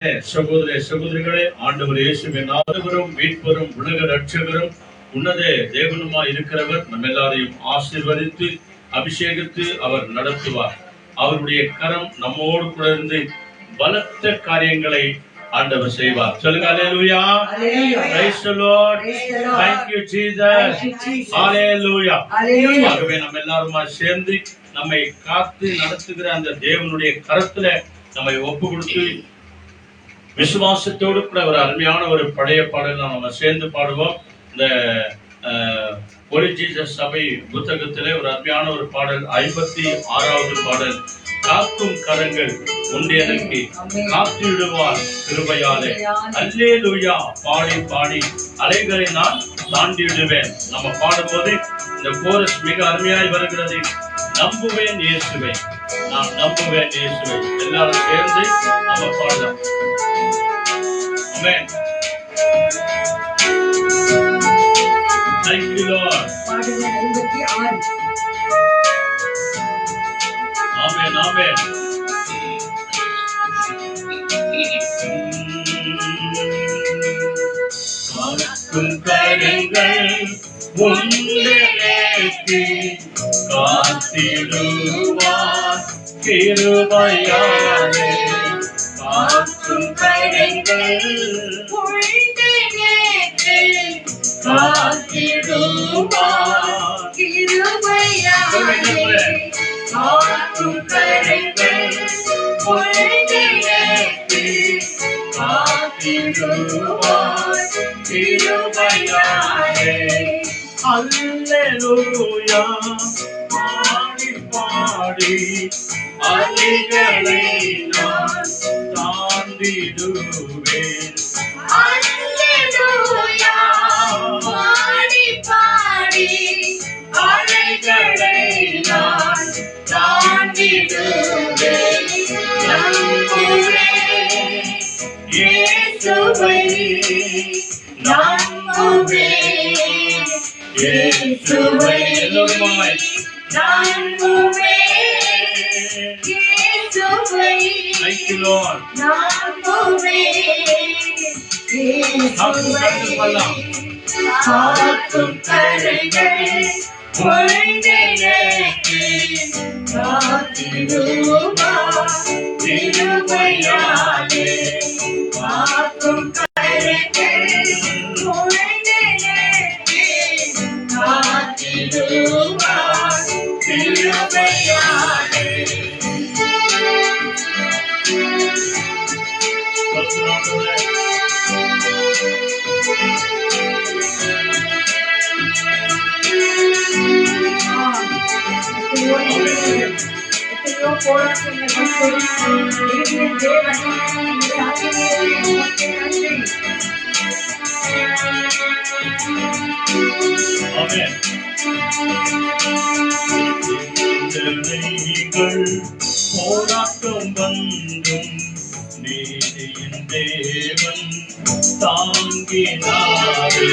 சகோதர சகோதரிகளே, ஆண்டவர் இயேசுவின் ஆண்டவரும் மீட்பரும் உலக ரட்சகரும் உன்னத தேவனுமாய் இருக்கிறவர் நம்ம எல்லாரையும் ஆசீர்வதித்து அபிஷேகித்து அவர் நடத்துவார். அவருடைய கரம் நம்மோடு கூட இருந்து பலத்த காரியங்களை ஆண்டவர் செய்வார். சொல்லுங்க hallelujah. Praise the Lord. Thank you Jesus. Hallelujah. ஆகவே நம்ம எல்லாரும் சேர்ந்து நம்மை காத்து நடத்துகிற அந்த தேவனுடைய கரத்துல நம்மை ஒப்பு கொடுத்து விசுவாசத்தோடு கூட ஒரு அருமையான ஒரு பழைய பாடல் நம்ம சேர்ந்து பாடுவோம். இந்த ஒலி ஜீசஸ் சபை புத்தகத்திலே ஒரு அருமையான ஒரு பாடல், 56வது பாடல். காக்கும் கரங்கள் உண்டு எனக்கு காத்திடுவார் கிருபையாலே, அல்லேலூயா. பாடி பாடி அலைகளை நான் தாண்டிடுவேன். நம்ம பாடும்போது இந்த கோரஸ் மிக அருமையாய் வருகிறது. நம்புவேன் இயேசுவை, நான் நம்புவேன் இயேசுவை. எல்லாரும் சேர்ந்து நம்ம பாடலாம். Amen. Thank you, Lord. பாடல் 56. Amen, amen. காக்கும் கரங்கள் உண்டெனக்கு காத்திடுவார் கிருபையாலே, காக்கும் கரங்கள் உண்டெனக்கு காத்திடுவார் கிருபையாலே, காக்கும் கரங்கள் உண்டெனக்கு காத்திடுவார் கிருபையாலே. அல்லேலூயா. பாடி பாடி அலைகளை நான் தாண்டிடுவேன். அல்லேலூயா. பாடி பாடி அலைகளை நான் தாண்டிடுவேன். நம்புவேன் இயேசுவை, நம்புவேன் இயேசுவை, எல்லோருமாய் நம்புவேன் இயேசுவை, Thank you, Lord. நம்புவேன் இயேசுவை. காக்கும் கரங்கள் உண்டெனக்கு காத்திடுவார் கிருபையாலே, காக்கும் கரங்கள் உண்டெனக்கு காத்திடுவார் கிருபையாலே. எத்தனையோ போராட்டங்கள் போராட்டம் வந்தும் நீதியின் தேவன் தாங்கினாரே.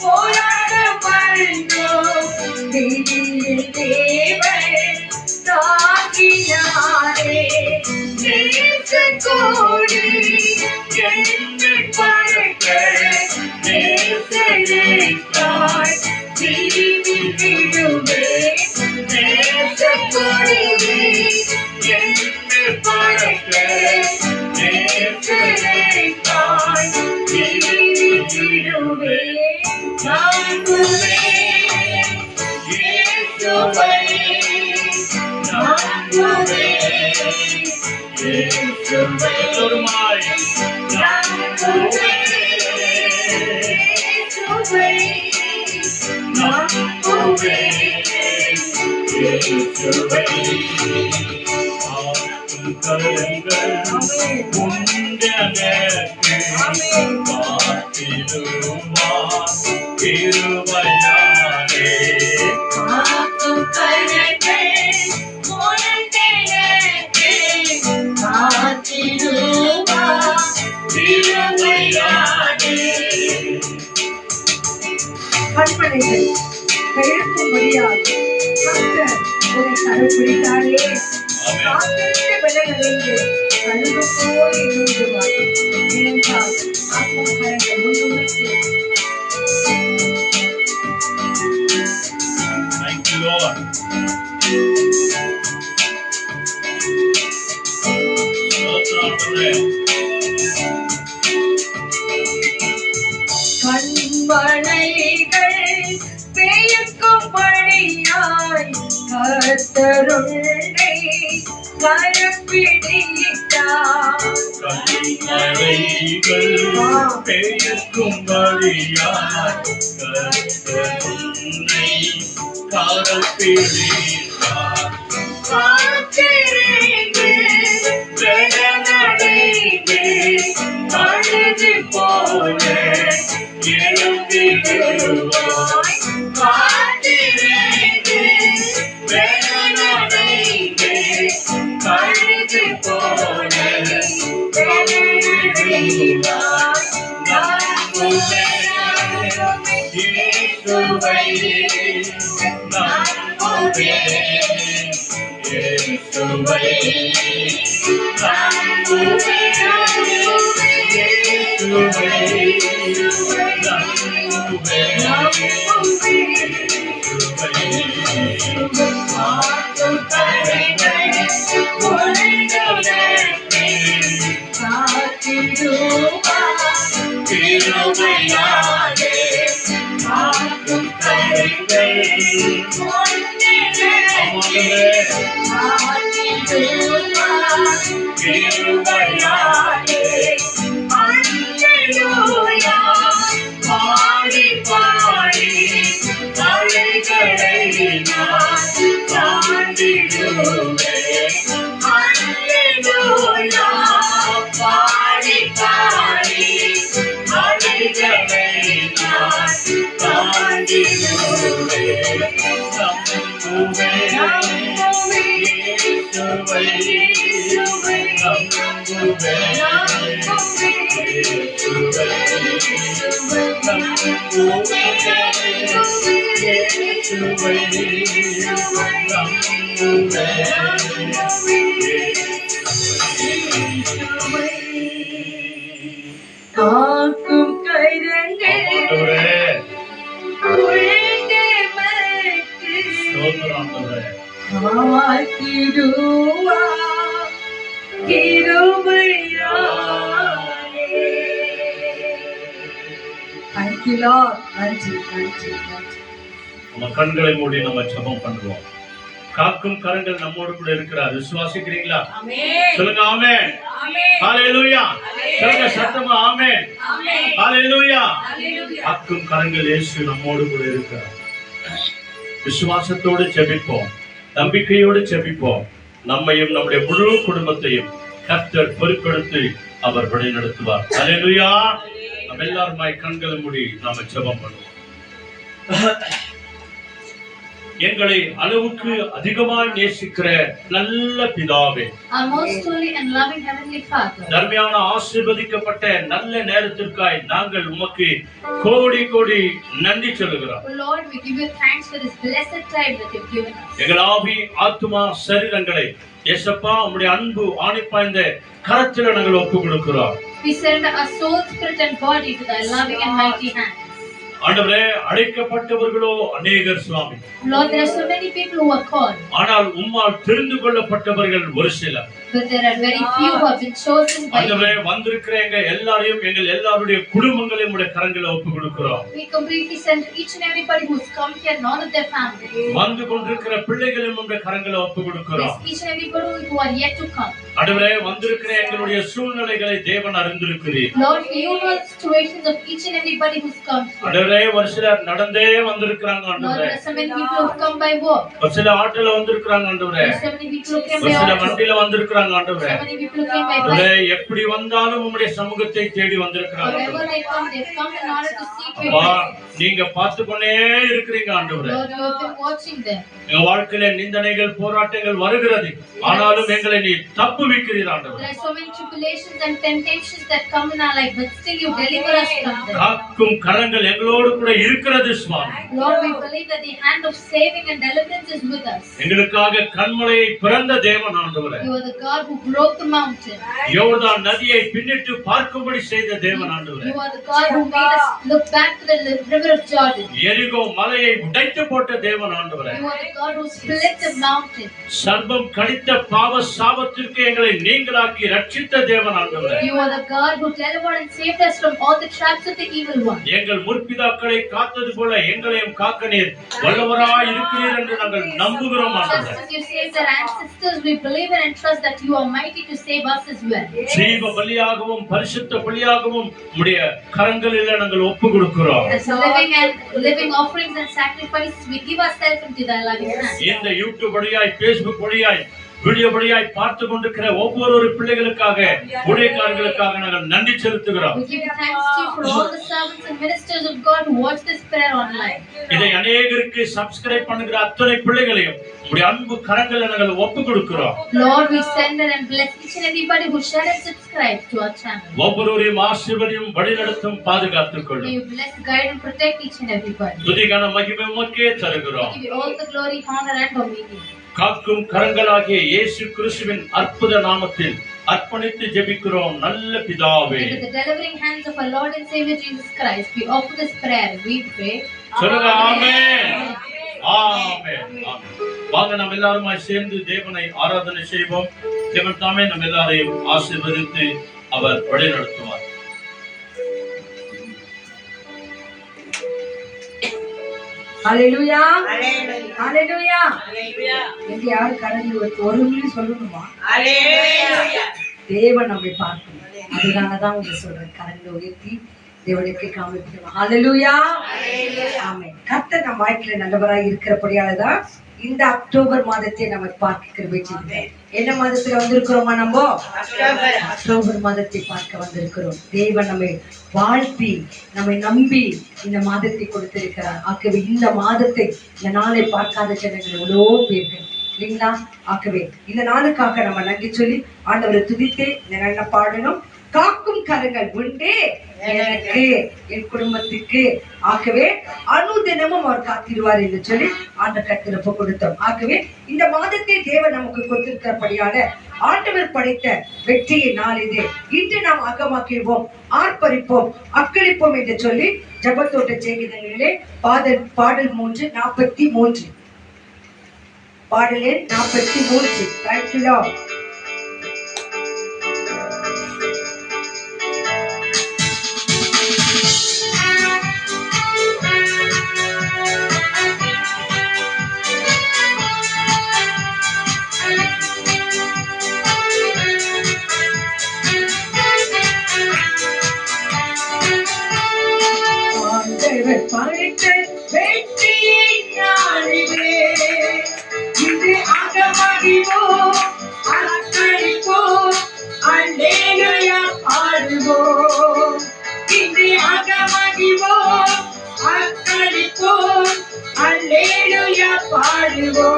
போராட்டம் வந்தும் நீதியின் தேவன் தாங்கினாரே. நேசக்கோடி என்னை பறக்க நேசத்தாய் விடுவேன். நேசக்கோடி என்னை பறக்க நேசத்தாய் விடுவேன். நம்புவேன் இயேசுவை, நம்புவேன் இயேசுவை, எல்லோருமாய் நம்புவேன் இயேசுவை, நம்புவேன் இயேசுவை. காக்கும் கரங்கள் உண்டெனக்கு காத்திடுவார் கிருபையாலே, காக்கும் கரங்கள் உண்டெனக்கு காத்திடுவார் கிருபையாலே. கற்பனைகள் பெயர்க்கும்படியாக கர்த்தர் உன்னை கடைப்பிடித்தாரே. காத்திருந்து பலனடைந்து கழுகு போல் எழுந்துவார். ஏனென்றால் காக்கும் கரங்கள் முன்னுக்கு Thank you, Lord. ஸ்தோத்திரம் ஆண்டவரே. கண்மலைகள் பெய்யும்படியாய் கர்த்தருண்டை கரம் பிடித்தார். கண்மலைகள் பெய்யும்படியாய் கர்த்தர் உன்னை காவல் பிடித்தார். காத்திருந்து பலனடைந்து கழுகு போல எழுந்திடுவாய். காத்திருந்து பலனடைந்து கழுகு போல எழுந்திடுவாய். இயேசுவை நம்புவேன். இயேசுவை நம்புவேன். இயேசுவை கிருபையாலே காக்கும் கரங்கள் கிருபையாலே பாடி பாடி அலைகளை நான் தாண்டிடுவேன். பாடி பாடி அலைகளை நான் தாண்டிடுவேன். நம்புவேன். இயேசுவை நம்புவேன். காக்கும் கரங்கள் உழைந்தே மறைத்து காத்திடுவார் கிருபையாலே. Thank you, Lord. நன்றி நன்றி நன்றி. நம்ம கண்களை மூடி நம்ம ஜெபம் பண்ணுவோம். காக்கும் கரங்கள் நம்மோடு கூட இருக்கிறார். விசுவாசிக்கிறீங்களா? சொல்லுங்க ஆமென். ஹalleluya. சொல்லுங்க சத்தமா ஆமென். ஹalleluya. காக்கும் கரங்கள் இயேசு நம்மோடு கூட இருக்கிறார். விசுவாசத்தோடு ஜெபிப்போம். நம்பிக்கையோடு ஜெபிப்போம். நம்மையும் நம்முடைய முழு குடும்பத்தையும் கர்த்தர் பொறுப்பெடுத்து அவர் வழி நடத்துவார். ஹalleluya. நம்ம எல்லாரும் கண்களை மூடி நாம ஜெபம் பண்ணுவோம். எங்களை அளவுக்கு அதிகமாய் நேசிக்கிற நல்ல பிதாவே, Our most holy and loving heavenly Father, தர்மையான ஆசீர்வதிக்கப்பட்ட நல்ல நேரத்திற்காய் நாங்கள் உமக்கு கோடி கோடி நன்றி சொல்லுகிறோம். oh Lord, we give you thanks for this blessed time that you've given us. எங்கள் ஆவி ஆத்துமா சரீரங்களை இயேசப்பா உம்முடைய அன்பு ஆணிப்பாய்ந்த கரத்தில் நாங்கள் ஒப்புக் கொடுக்கிறோம். We surrender our soul, spirit and body to thy loving and mighty hand. ஆண்டவரே, அழைக்கப்பட்டவர்களோ அநேகர் சுவாமி. Lord, there are so many people who are called, ஆனால் உம்மால் தெரிந்து கொள்ளப்பட்டவர்கள் ஒரு சிலர். but there are very few who have been chosen by you. ஆண்டவரே, வந்திருக்கிற எங்கள் எல்லாருடைய குடும்பங்களையும் உடைய கரங்களை ஒப்புக் கொடுக்கிறோம். We completely send each and everybody who's come here, none of their family. வந்து கொண்டிருக்கிற பிள்ளைகளையும் உடைய கரங்களை ஒப்புக் கொடுக்கிறோம். Bless each and everybody who are yet to come. ஆண்டவரே, வந்திருக்கிற எங்களுடைய சூழ்நிலைகளை தேவன் அறிந்திருக்கிறீர். Lord, you know the situations of each and everybody who's come here. ஆண்டவரே, ஒரு சிலர் நடந்தே வந்திருக்கிறாங்க Lord, ஆண்டவரே. there are so many people who have come by walk. ஒரு சில ஆட்டோல வந்திருக்கிறாங்க ஆண்டவரே. There are so many people who came ஒரு by சில auto. வண்டியில வந்திருக்கிறாங்க ஆண்டவரே. So many people who came by ஆண்டவரே, bike. எப்படி வந்தாலும் உம்முடைய சமூகத்தை தேடி வந்திருக்கிறாங்க. Wherever they come, they've come in order to seek your அப்பா, presence. நீங்க பார்த்துக்கொண்டே இருக்கிறீங்க ஆண்டவரே. Lord, you have been watching them. எங்க வாழ்க்கையில நிந்தனைகள் போராட்டங்கள் வருகிறது, ஆனாலும் எங்களை நீ தப்பு தப்புவிக்கிறீர் ஆண்டவரே. There are so many tribulations and temptations that come in our life, but still you deliver us from them. காக்கும் கரங்கள் எங்களோடு கூட இருக்கிறது சுவாமி. Lord, we believe that the hand of saving and deliverance is with us. எங்களுக்காக கன்மலையை பிறந்த தேவன் ஆண்டவரே. You are the God who broke the mountain. யோர்தான் நதியை பின்னிட்டு பார்க்கும்படி செய்த தேவன் ஆண்டவரே. You are the God who made us look back to the river of Jordan. எரிகோ மலையை உடைத்து போட்ட தேவன் ஆண்டவரே. You are the God who split the mountain. சர்வம் கடித்த பாவ சாபத்திற்கு எங்களை நீங்களாக்கி ரட்சித்த தேவன் ஆண்டவரே. You are the God who delivered and saved us from all the traps of the evil one. எங்கள் முற்பிதாக்களை காத்தது போல எங்களையும் காக்க நீர் வல்லவராய் இருக்கிறீர் என்று நாங்கள் நம்புகிறோம் ஆண்டவரே. Just as you saved our ancestors, we believe and trust that you are mighty to save us as well. ஜீவ பலியாகவும் பரிசுத்த பலியாகவும் உம்முடைய கரங்களிலே நாங்கள் ஒப்பு கொடுக்கிறோம். As living offerings and sacrifices, we give ourselves into thy loving hands. இந்த YouTube வழியாய் Facebook வழியாய் வீடியோ வழியாய் பார்த்து கொண்டிருக்கிற ஒவ்வொரு பிள்ளைகளுக்காக ஊழியக்காரர்களுக்காக நாங்கள் நன்றி செலுத்துகிறோம். We give thanks to you for all the servants and ministers of God who watch this prayer online. இதை அநேகருக்கு சப்ஸ்கிரைப் பண்ணுகிற அத்தனை பிள்ளைகளையும் உம்முடைய அன்பு கரங்களில் நாங்கள் ஒப்பு கொடுக்கிறோம். Lord, we send and bless each and everybody who share and subscribe to our channel. ஒவ்வொருவரையும் ஆசீர்வதியும் வழிநடத்தும் பாதுகாத்துக் May கொள்ளும். you bless, guide and protect each and everybody. துதி கன மகிமை உமக்கே We தருகிறோம். give you all the glory, honor and dominion. காக்கும் கரங்களாகிய இயேசு கிறிஸ்துவின் அற்புத நாமத்தில் அர்ப்பணித்து ஜெபிக்கிறோம் நல்ல பிதாவே. Into the delivering hands of our Lord and Savior Jesus Christ, we offer this prayer. We pray. சொல்லுங்க ஆமென். ஆமென். வாங்க நம்ம எல்லாருமாய் சேர்ந்து தேவனை ஆராதனை செய்வோம். தேவன் தாமே நம்ம எல்லாரையும் ஆசீர்வதித்து அவர் வழிநடத்துவார். ஹalleluya ஹalleluya ஹalleluya இங்க யார் கடந்து ஒரு நிமிஷம் சொல்லணுமா ஹalleluya தேவன் நம்மை பார்க்கணும். அதனால தான் உங்க சொல்றேன், கரங்களை உயர்த்தி தேவனுக்கு காமிக்கணும். ஹalleluya ஆமென். கர்த்தர் நம்ம வாழ்க்கையில நல்லவராய் இருக்கிறபடியால தான் இந்த அக்டோபர் மாதத்தை நம்ம பார்க்க கிருபை செய்தார். என்ன மாதத்துல வந்திருக்கிறோமா? நம்ம அக்டோபர் மாதத்தை பார்க்க வந்திருக்கிறோம். தேவன் நம்மை வாழ்த்தி நம்மை நம்பி இந்த மாதத்தை கொடுத்திருக்கிறார். ஆகவே இந்த மாதத்தை இந்த நாளை பார்க்காத ஜனங்கள் எவ்வளோ பேர்கள் இல்லைங்களா? ஆகவே இந்த நாளுக்காக நம்ம நன்றி சொல்லி ஆண்டவரை துதித்து இந்த நல்ல பாடணும். காக்கும் கரங்கள் உண்டே எனக்கு, என் குடும்பத்துக்கு. ஆகவே அனுதினமும் அவர் காத்திருவார் என்று சொல்லி ஆண்டவர் கருத்து கொடுத்தோம். ஆகவே இந்த மாதத்தை தேவன் நமக்கு கொடுத்திருக்கிறபடியால ஆண்டவர் படைத்த வெற்றியை நாள் இது. இன்று நாம் அகமாக்கிடுவோம், ஆர்ப்பரிப்போம், அக்களிப்போம் என்று சொல்லி ஜெபத்தோட்ட செய்திகளிலே பாடல் 43 பாடல் எண் 43. Thank you Lord. படைத்த வெற்றியை நாளிலே இன்று அகமகிழ்வோம், அர்ப்பணிப்போம், அல்லேலூயா பாடுவோம். இன்று அகமகிழ்வோம், அர்ப்பணிப்போம், அல்லேலூயா பாடுவோம்.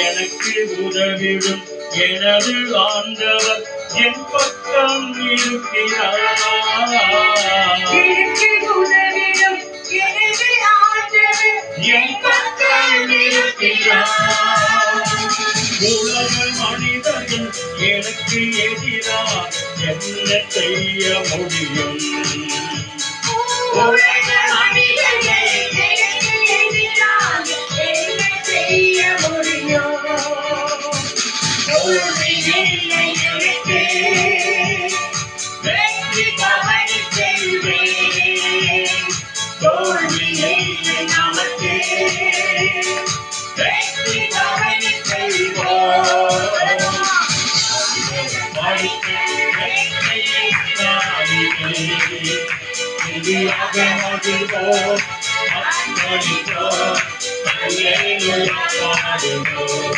எனக்கு உதவிடும் எனது ஆண்டவர் என் பக்கம் இருக்கிறார். எனக்கு உதவிடும் எனது ஆண்டவர் என் பக்கம் இருக்கிறார். உலக மனிதர்கள் எனக்கு எதிராக என்ன செய்ய முடியும்? உலக மனிதர்கள் எனக்கு எதிராக என்ன செய்ய முடியும்? தோல்வி இல்லை எனக்கு, வெற்றி பவனி செய்வேன். தோல்வி இல்லை நமக்கு, வெற்றி பவனி செய்வோம். இந்தியாக மகிழ்வோம், அர்ப்பணிப்போம், அல்லேலூயா பாடுவோம்.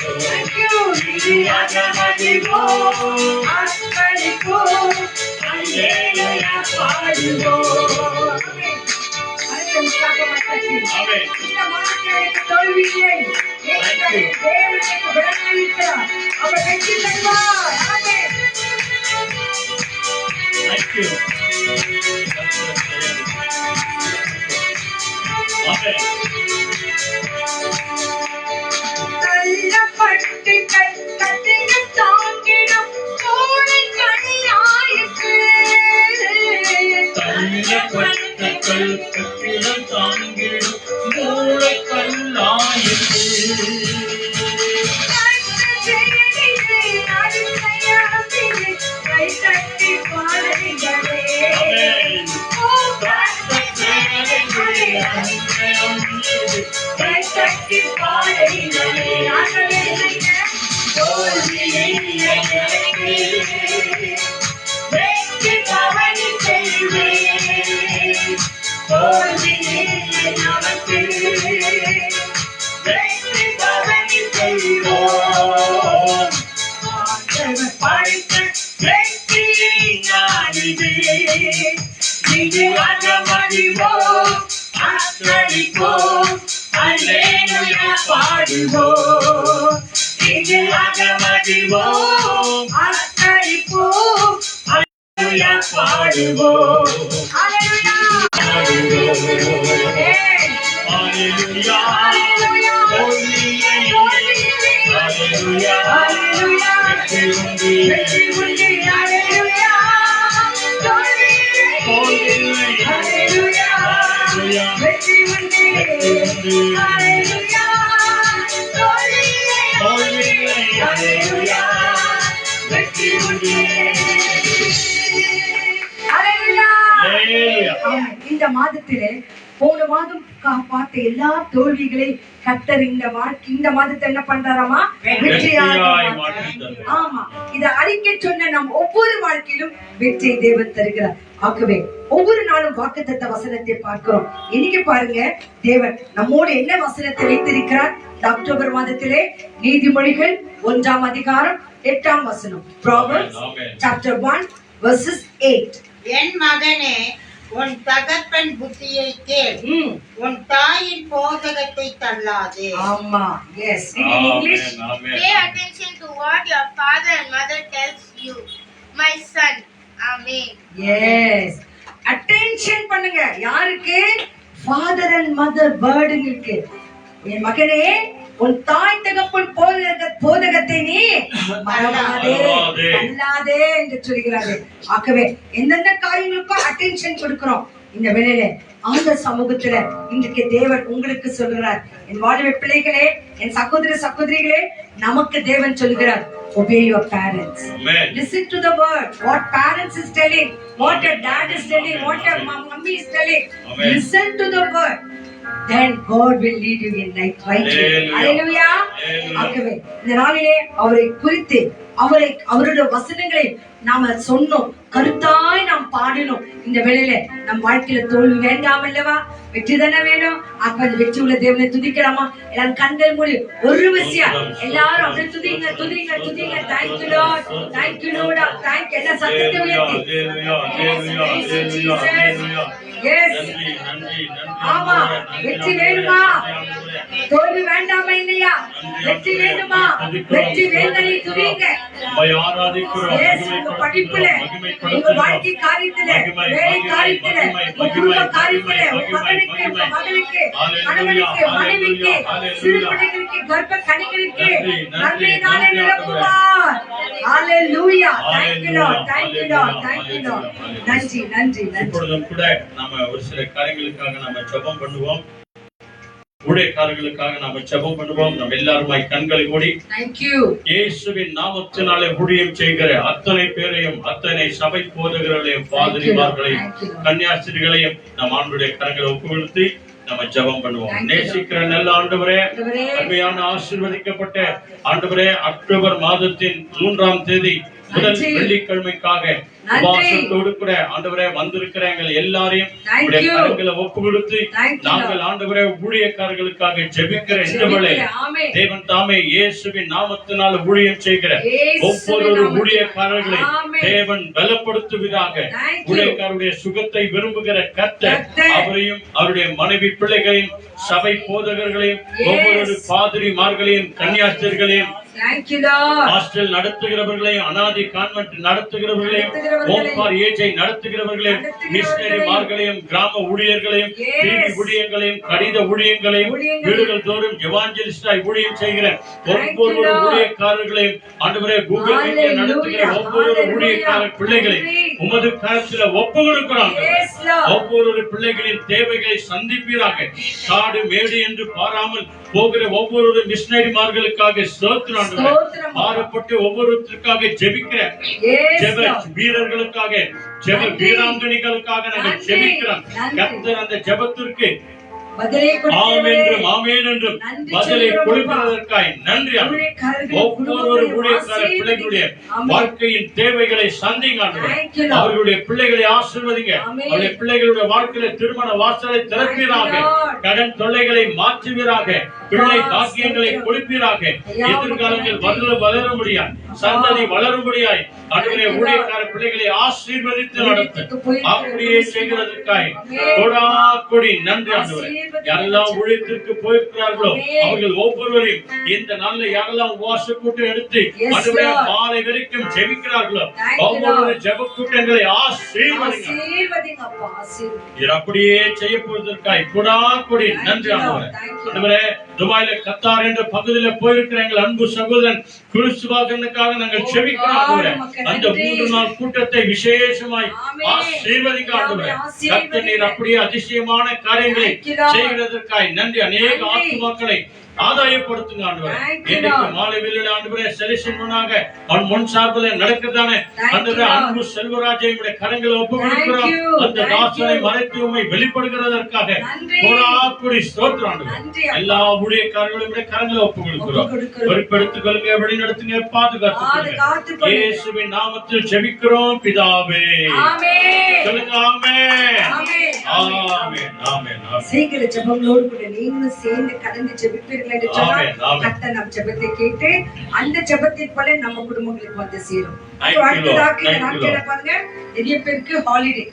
இந்தியாக மகிழ்வோம், அர்ப்பணிப்போம், அல்லேலூயா பாடுவோம். ஆமென். இந்த மாதத்திற்கு தோல்வி இல்லை. ஏனென்றால் தேவன் எனக்கு பலனளிக்கிறார். அவர் வெற்றி தருவார். ஆமென். Thank you. ஆமென். தள்ளப்பட்டு கட்டிடம் தாங்கிடும் கோடை கல்லாயிற்று. தள்ளப்பட்ட கட்டிடம் தாங்கிடும் மூளைக்கல்லாயிற்று. கை தட்டி பாடுங்களே. ஆமென். கை தட்டி பாடுங்களே. தோல்வி இல்லை எனக்கு, வெற்றி பவனி செய்வேன். தோல்வி இல்லை நமக்கு, வெற்றி பவனி செய்வோம். ஆண்டவர் படைத்த வெற்றியை நாடிது. இதுவாக மகிழ்வோம், ஆர்ப்பரிப்போம், அல்லேலூயா பாடுவோம். இதுவாக மகிழ்வோம், ஆர்ப்பரிப்போம், அல்லேலூயா பாடுவோம். அல்லேலூயா பாடுவோம். ஏய், அல்லேலூயா. அல்லேலூயா, தோல்வி இல்லை. அல்லேலூயா. அல்லேலூயா, வெற்றி உண்டு. வெற்றி உண்டு. அல்லேலூயா, தோல்வி தோல்வி இல்லை. இல்லை. அல்லேலூயா, அல்லேலூயா. வெற்றி உண்டு. வெற்றி உண்டு. அல்லேலூயா, தோல்வி இல்லை. தோல்வி இல்லை. அல்லேலூயா, வெற்றி உண்டு. அல்லேலூயா. அல்லேலூயா. ஆமென். இந்த மாதத்திலே போன மாதம் பார்த்த எல்லா தோல்விகளை கர்த்தர் இந்த மாதத்தை என்ன பண்றாராமா? வெற்றியாக வெற்றியாய் மாற்றுறார். மாற்றுகிறார். ஆமா, இதை அறிக்கை சொன்ன நம் ஒவ்வொரு வாழ்க்கையிலும் வெற்றியை தேவன் தருகிறார். ஆகவே ஒவ்வொரு நாளும் வாக்குத்தத்த வசனத்தை பார்க்கிறோம். இன்னைக்கு பாருங்க, தேவன் நம்மோடு என்ன வசனத்தை வைத்திருக்கிறார்? இந்த அக்டோபர் மாதத்திலே நீதிமொழிகள் 1ஆம் அதிகாரம் 8ஆம் வசனம். Proverbs ஆமென். chapter 1 verses 8. என் மகனே, உன் தகப்பன் புத்தியை கேள், உன் தாயின் போதகத்தை தள்ளாதே. ஆமா, yes. In English, amen. Amen. Pay attention to what your father and mother tells you, my son. Amen. yes. Attention பண்ணுங்க. யாருக்கு? Father and mother burdenங்களுக்கு. என் மகனே, உன் தாய் தகப்பன் போதகத்தை நீ மறவாதே, தள்ளாதே என்று சொல்கிறார்கள். ஆகவே எந்தெந்த காரியங்களுக்கும் அட்டென்ஷன் கொடுக்கிறோம். இந்த வேளையில அந்த சமூகத்துல இன்றைக்கு தேவன் உங்களுக்கு சொல்கிறார், என் வாலிப பிள்ளைகளே, என் சகோதர சகோதரிகளே, நமக்கு தேவன் சொல்கிறார், obey your parents. Amen. Listen to the word. What parents is telling, what your dad is telling, what your mummy is telling. Amen. Listen to the word. Then God will lead you in right way. Hallelujah. Hallelujah. Hallelujah. ஆகவே இந்த நாளிலே அவரை குறித்து அவருடைய வசனங்களை நாம சொன்னோம், கருத்தாய் நாம் பாடினோம். இந்த வேளையில நம் வாழ்க்கையில தோல்வி வேண்டாம் அல்லவா? வெற்றி தானே வேணும். அப்ப அந்த வெற்றி உள்ள தேவனை துதிக்கலாமா? எல்லாரும் கண்கள் மூடி ஒரு விஷயம் எல்லாரும் அப்படியே துதிங்க துதிங்க துதிங்க. Thank you Lord, thank you Lord, thank எல்லா சத்தத்தை உயர்த்தி. எஸ், ஆமா, வெற்றி வேணுமா? தோல்வி வேண்டாமா? இல்லையா? வெற்றி வேண்டுமா? வெற்றி வேண்டனை துதிங்க. உம்மை ஆராதிக்கிறோம், இயேசு, உங்க படிப்புல, உங்க வாழ்க்கை காரியத்துல, வேலை காரியத்துல, உங்க குடும்ப காரியத்துல, உங்க மகனுக்கு, உங்க மகளுக்கு, கணவனுக்கு, மனைவிக்கு, சிறு பிள்ளைகளுக்கு, கர்ப்ப கனிகளுக்கு நன்மையினாலே நிரப்புவார். ஹalleluya. Thank you Lord. Thank you Lord. Thank you Lord. நன்றி நன்றி நன்றி. இப்பொழுதும் கூட நாம ஒரு சில காரியங்களுக்காக நாம ஜெபம் பண்ணுவோம். ஊழியக்காரர்களுக்காக நாம ஜெபம் பண்ணுவோம். நம்ம எல்லாருமாய் கண்களை மூடி Thank you. இயேசுவின் நாமத்தினாலே ஊழியம் செய்கிற அத்தனை பேரையும், அத்தனை சபை போதகர்களையும், பாதிரிமார்களையும், கன்னியாஸ்திரிகளையும் நம் ஆண்டவருடைய கரங்களை ஒப்புக்கொடுத்து நம்ம ஜெபம் பண்ணுவோம். நேசிக்கிற நல்ல ஆண்டவரே, அருமையான ஆசீர்வதிக்கப்பட்ட ஆண்டவரே, அக்டோபர் மாதத்தின் 3ஆம் தேதி முதல் வெள்ளிக்கிழமைக்காக உபவாசத்தோடு கூட ஆண்டவரே வந்திருக்கிற எங்கள் எல்லாரையும் உடைய கரங்களை ஒப்பு கொடுத்து நாங்கள் ஆண்டவரே ஊழியக்காரர்களுக்காக ஜெபிக்கிற இந்த வேளை தேவன் தாமே இயேசுவின் நாமத்தினால் ஊழியம் செய்கிற ஒவ்வொரு ஊழியக்காரர்களை தேவன் பலப்படுத்துவதாக, ஊழியக்காரருடைய சுகத்தை விரும்புகிற கர்த்தர் அவரையும் அவருடைய மனைவி பிள்ளைகளையும் சபை போதகர்களையும் ஒவ்வொரு பாதிரிமார்களையும் கன்னியாஸ்திரிகளையும் ஹாஸ்டல் நடத்துகிறவர்களையும், அனாதி கான்வென்ட் நடத்துகிறவர்களையும், ஓம்கார் ஏஜை நடத்துகிறவர்களையும், மிஷனரிமார்களையும், கிராம ஊழியர்களையும், டிவி ஊழியங்களையும், கடித ஊழியங்களையும், வீடுகள் தோறும் எவாஞ்சலிஸ்டாய் ஊழியம் செய்கிற ஒவ்வொரு ஊழியக்காரர்களையும் ஆண்டவரே, கூகுள் மீடியா நடத்துகிற ஒவ்வொரு ஊழியக்கார பிள்ளைகளையும் உமது கரத்துல ஒப்பு கொடுக்கிறாங்க. ஒவ்வொரு பிள்ளைகளின் தேவைகளை சந்திப்பீராக. காடு மேடு என்று பாராமல் போகிற ஒவ்வொரு மிஷனரிமார்களுக்காக ஸ்தோத்திரம். மாறப்பட்டு ஒவ்வொருத்தருக்காக ஜெபிக்கிற ஜெப வீரர்களுக்காக, ஜெப வீராங்கனைகளுக்காக நாங்கள் ஜெபிக்கிறோம். கர்த்தர் அந்த ஜெபத்திற்கு ஆம் என்றும் ஆமென் என்றும் பதிலை கொடுப்பதற்காய் நன்றி. ஒவ்வொரு ஊழியக்கார பிள்ளைகளுடைய வாழ்க்கையின் தேவைகளை சந்திங்க. அவர்களுடைய பிள்ளைகளை ஆசீர்வதிங்க. அவருடைய பிள்ளைகளுடைய வாழ்க்கையில திருமண வாசலை திறப்பீராக. கடன் தொல்லைகளை மாற்றுவீராக. பிள்ளை பாக்கியங்களை கொடுப்பீராக. எதிர்காலங்கள் வளர முடியாது, சந்ததி வளரும்படியாய் ஆண்டவரே ஊழியக்கார பிள்ளைகளை ஆசீர்வதித்து நடத்த அப்படியே செய்கிறதற்காய் கொடி நன்றி. ஆண்டவரே, யாரெல்லாம் ஊழியத்திற்கு போயிருக்கிறார்களோ அவர்கள் ஒவ்வொருவரையும் இந்த நாளில் யாரெல்லாம் உபவாச கூட்டம் எடுத்து ஆண்டவரே மாலை வரைக்கும் ஜெபிக்கிறார்களோ ஒவ்வொரு ஜெப கூட்டங்களை ஆசீர்வதிங்க. அப்படியே செய்ய போவதற்காய் கொடி நன்றி. ஆண்டவரே, துபாயில கத்தார் என்ற பகுதியில போயிருக்கிற எங்கள் அன்பு சகோதரன் குருசுவாகனுக்காக நாங்கள் ஜெபிக்கிறோம். அந்த 3 நாள் கூட்டத்தை விசேஷமாய் ஆசீர்வதிங்க. ஆண்டவரே, கர்த்தர் நீர் அப்படியே அதிசயமான காரியங்களை செய்கிறதற்காய் நன்றி. அநேக ஆத்துமாக்களை ஆதாயப்படுத்துங்க ஆண்டவரே. இன்னைக்கு மாலை வேளையில ஆண்டவரே செலிஷன் முன்னாக அவன் முன் சார்பில் நடக்குதானே ஆண்டவரே, அன்பு செல்வராஜையுடைய கரங்களை ஒப்பு கொடுக்கிறோம். அந்த தாசனை மறைத்து உம்மை வெளிப்படுகிறதற்காக கோடாக்குடி ஸ்தோத்திரம் ஆண்டவரே. எல்லா ஊழியக்காரர்களுடைய கரங்களை ஒப்பு கொடுக்கிறோம். பொறுப்பெடுத்துக் கொள்ளுங்க, வழி நடத்துங்க, பாதுகாத்துங்க. இயேசுவின் நாமத்தில் ஜெபிக்கிறோம் பிதாவே. சொல்லுங்க ஆமென். ஆமென். ஆமென். சீக்கிர ஜெபங்களோடு கூட நீங்களும் சேர்ந்து கலந்து ஜெபிப்பீர்கள் என்று சொன்னால் கர்த்தர் நம் ஜெபத்தை கேட்டு அந்த ஜெபத்தின் பலன் நம்ம குடும்பங்களுக்கு வந்து சேரும். அடுத்ததாக இந்த நாட்கள பாருங்க, நிறைய பேருக்கு ஹாலிடே,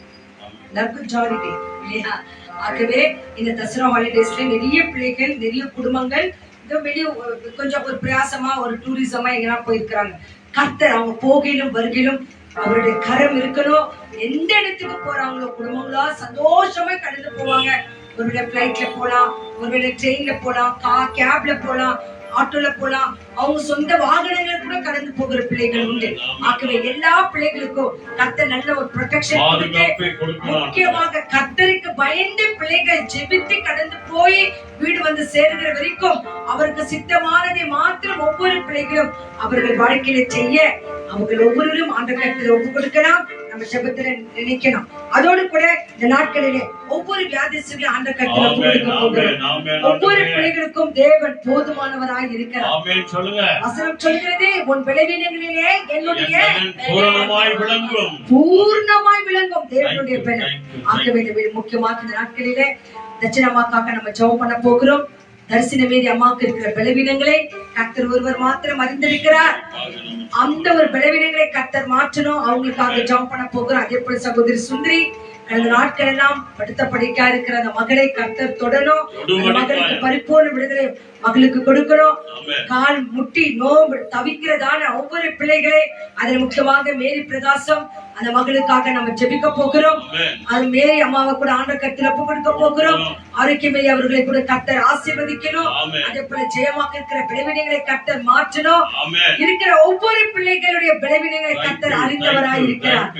நர்புஜ் ஹாலிடே இல்லையா? ஆகவே இந்த தசரா ஹாலிடேஸ்ல நிறைய பிள்ளைகள், நிறைய குடும்பங்கள் வெளியே கொஞ்சம் ஒரு பிரயாசமா, ஒரு டூரிசமா எங்கெல்லாம் போயிருக்கிறாங்க. கர்த்தர் அவங்க போகையிலும் வருகையிலும் அவருடைய கரம் இருக்கணும். எந்த இடத்துக்கு போறாங்களோ குடும்பங்களா சந்தோஷமா கடந்து போவாங்க. ஒருவேளை பிளைட்ல போலாம், ஒருவேளை ட்ரெயின்ல போலாம், கேப்ல போலாம், ஆட்டோல போலாம், அவங்க சொந்த வாகனங்களை கூட கடந்து போகிற பிள்ளைகள் உண்டு. ஆகவே எல்லா பிள்ளைகளுக்கும் கர்த்தர் நல்ல ஒரு ப்ரொடெக்ஷன் கொடுத்து, முக்கியமாக கர்த்தருக்கு பயந்து பிள்ளைகள் ஜெபித்து கடந்து போய் வீடு வந்து சேருகிற வரைக்கும் அவருக்கு சித்தமானதை மாத்திரம் ஒவ்வொரு பிள்ளைகளும் அவர்கள் வாழ்க்கையில செய்ய அவர்கள் ஒவ்வொருவரும் அந்த கருத்துல ஒப்பு கொடுக்கலாம். நம்ம ஜெபத்துல நினைக்கணும். அதோடு கூட இந்த நாட்களிலே ஒவ்வொரு வியாதிஸ்தர்களையும் அந்த கருத்துல ஒப்பு கொடுக்க போகிறோம். ஒவ்வொரு பிள்ளைகளுக்கும் தேவன் போதுமானவராய் இருக்கிறார். வசனம் சொல்கிறது, உன் பலவீனங்களிலே என்னுடைய பூரணமாய் விளங்கும் தேவனுடைய பலன். ஆகவே முக்கியமாக இந்த நாட்களிலே தட்சிணமாக்காக நம்ம ஜெபம் பண்ண போகிறோம். தரிசனமேதி அம்மாவுக்கு இருக்கிற பலவீனங்களை கர்த்தர் ஒருவர் மாத்திரம் அறிந்திருக்கிறார். அந்த ஒரு பலவீனங்களை கர்த்தர் மாற்றணும். அவங்களுக்காக ஜெபம் பண்ண போகிறோம். அதே போல சகோதரி சுந்தரி கடந்த நாட்கள் எல்லாம் படுத்த படிக்கா இருக்கிற அந்த மகளை கர்த்தர் தொடரும். அந்த மகளுக்கு பரிபூர்ண விடுதலை மகளுக்கு கொடுக்கணும். கால் முட்டி நோம்பு தவிக்கிறதான ஒவ்வொரு பிள்ளைகளே, அதில் முக்கியமாக மேரி பிரகாசம் அந்த மகளுக்காக நம்ம ஜெபிக்க போகிறோம். அது மேரி அம்மாவை கூட ஆண்டவர் கர்த்தர் ஒப்பு கொடுக்க போகிறோம். ஆரோக்கியமே அவர்களை கூட கர்த்தர் ஆசீர்வதிக்கணும். அதே போல ஜெயமாக இருக்கிற பலவீனங்களை கர்த்தர் மாற்றணும். இருக்கிற ஒவ்வொரு பிள்ளைகளுடைய பலவீனங்களை கர்த்தர் அறிந்தவராய் இருக்கிறார்.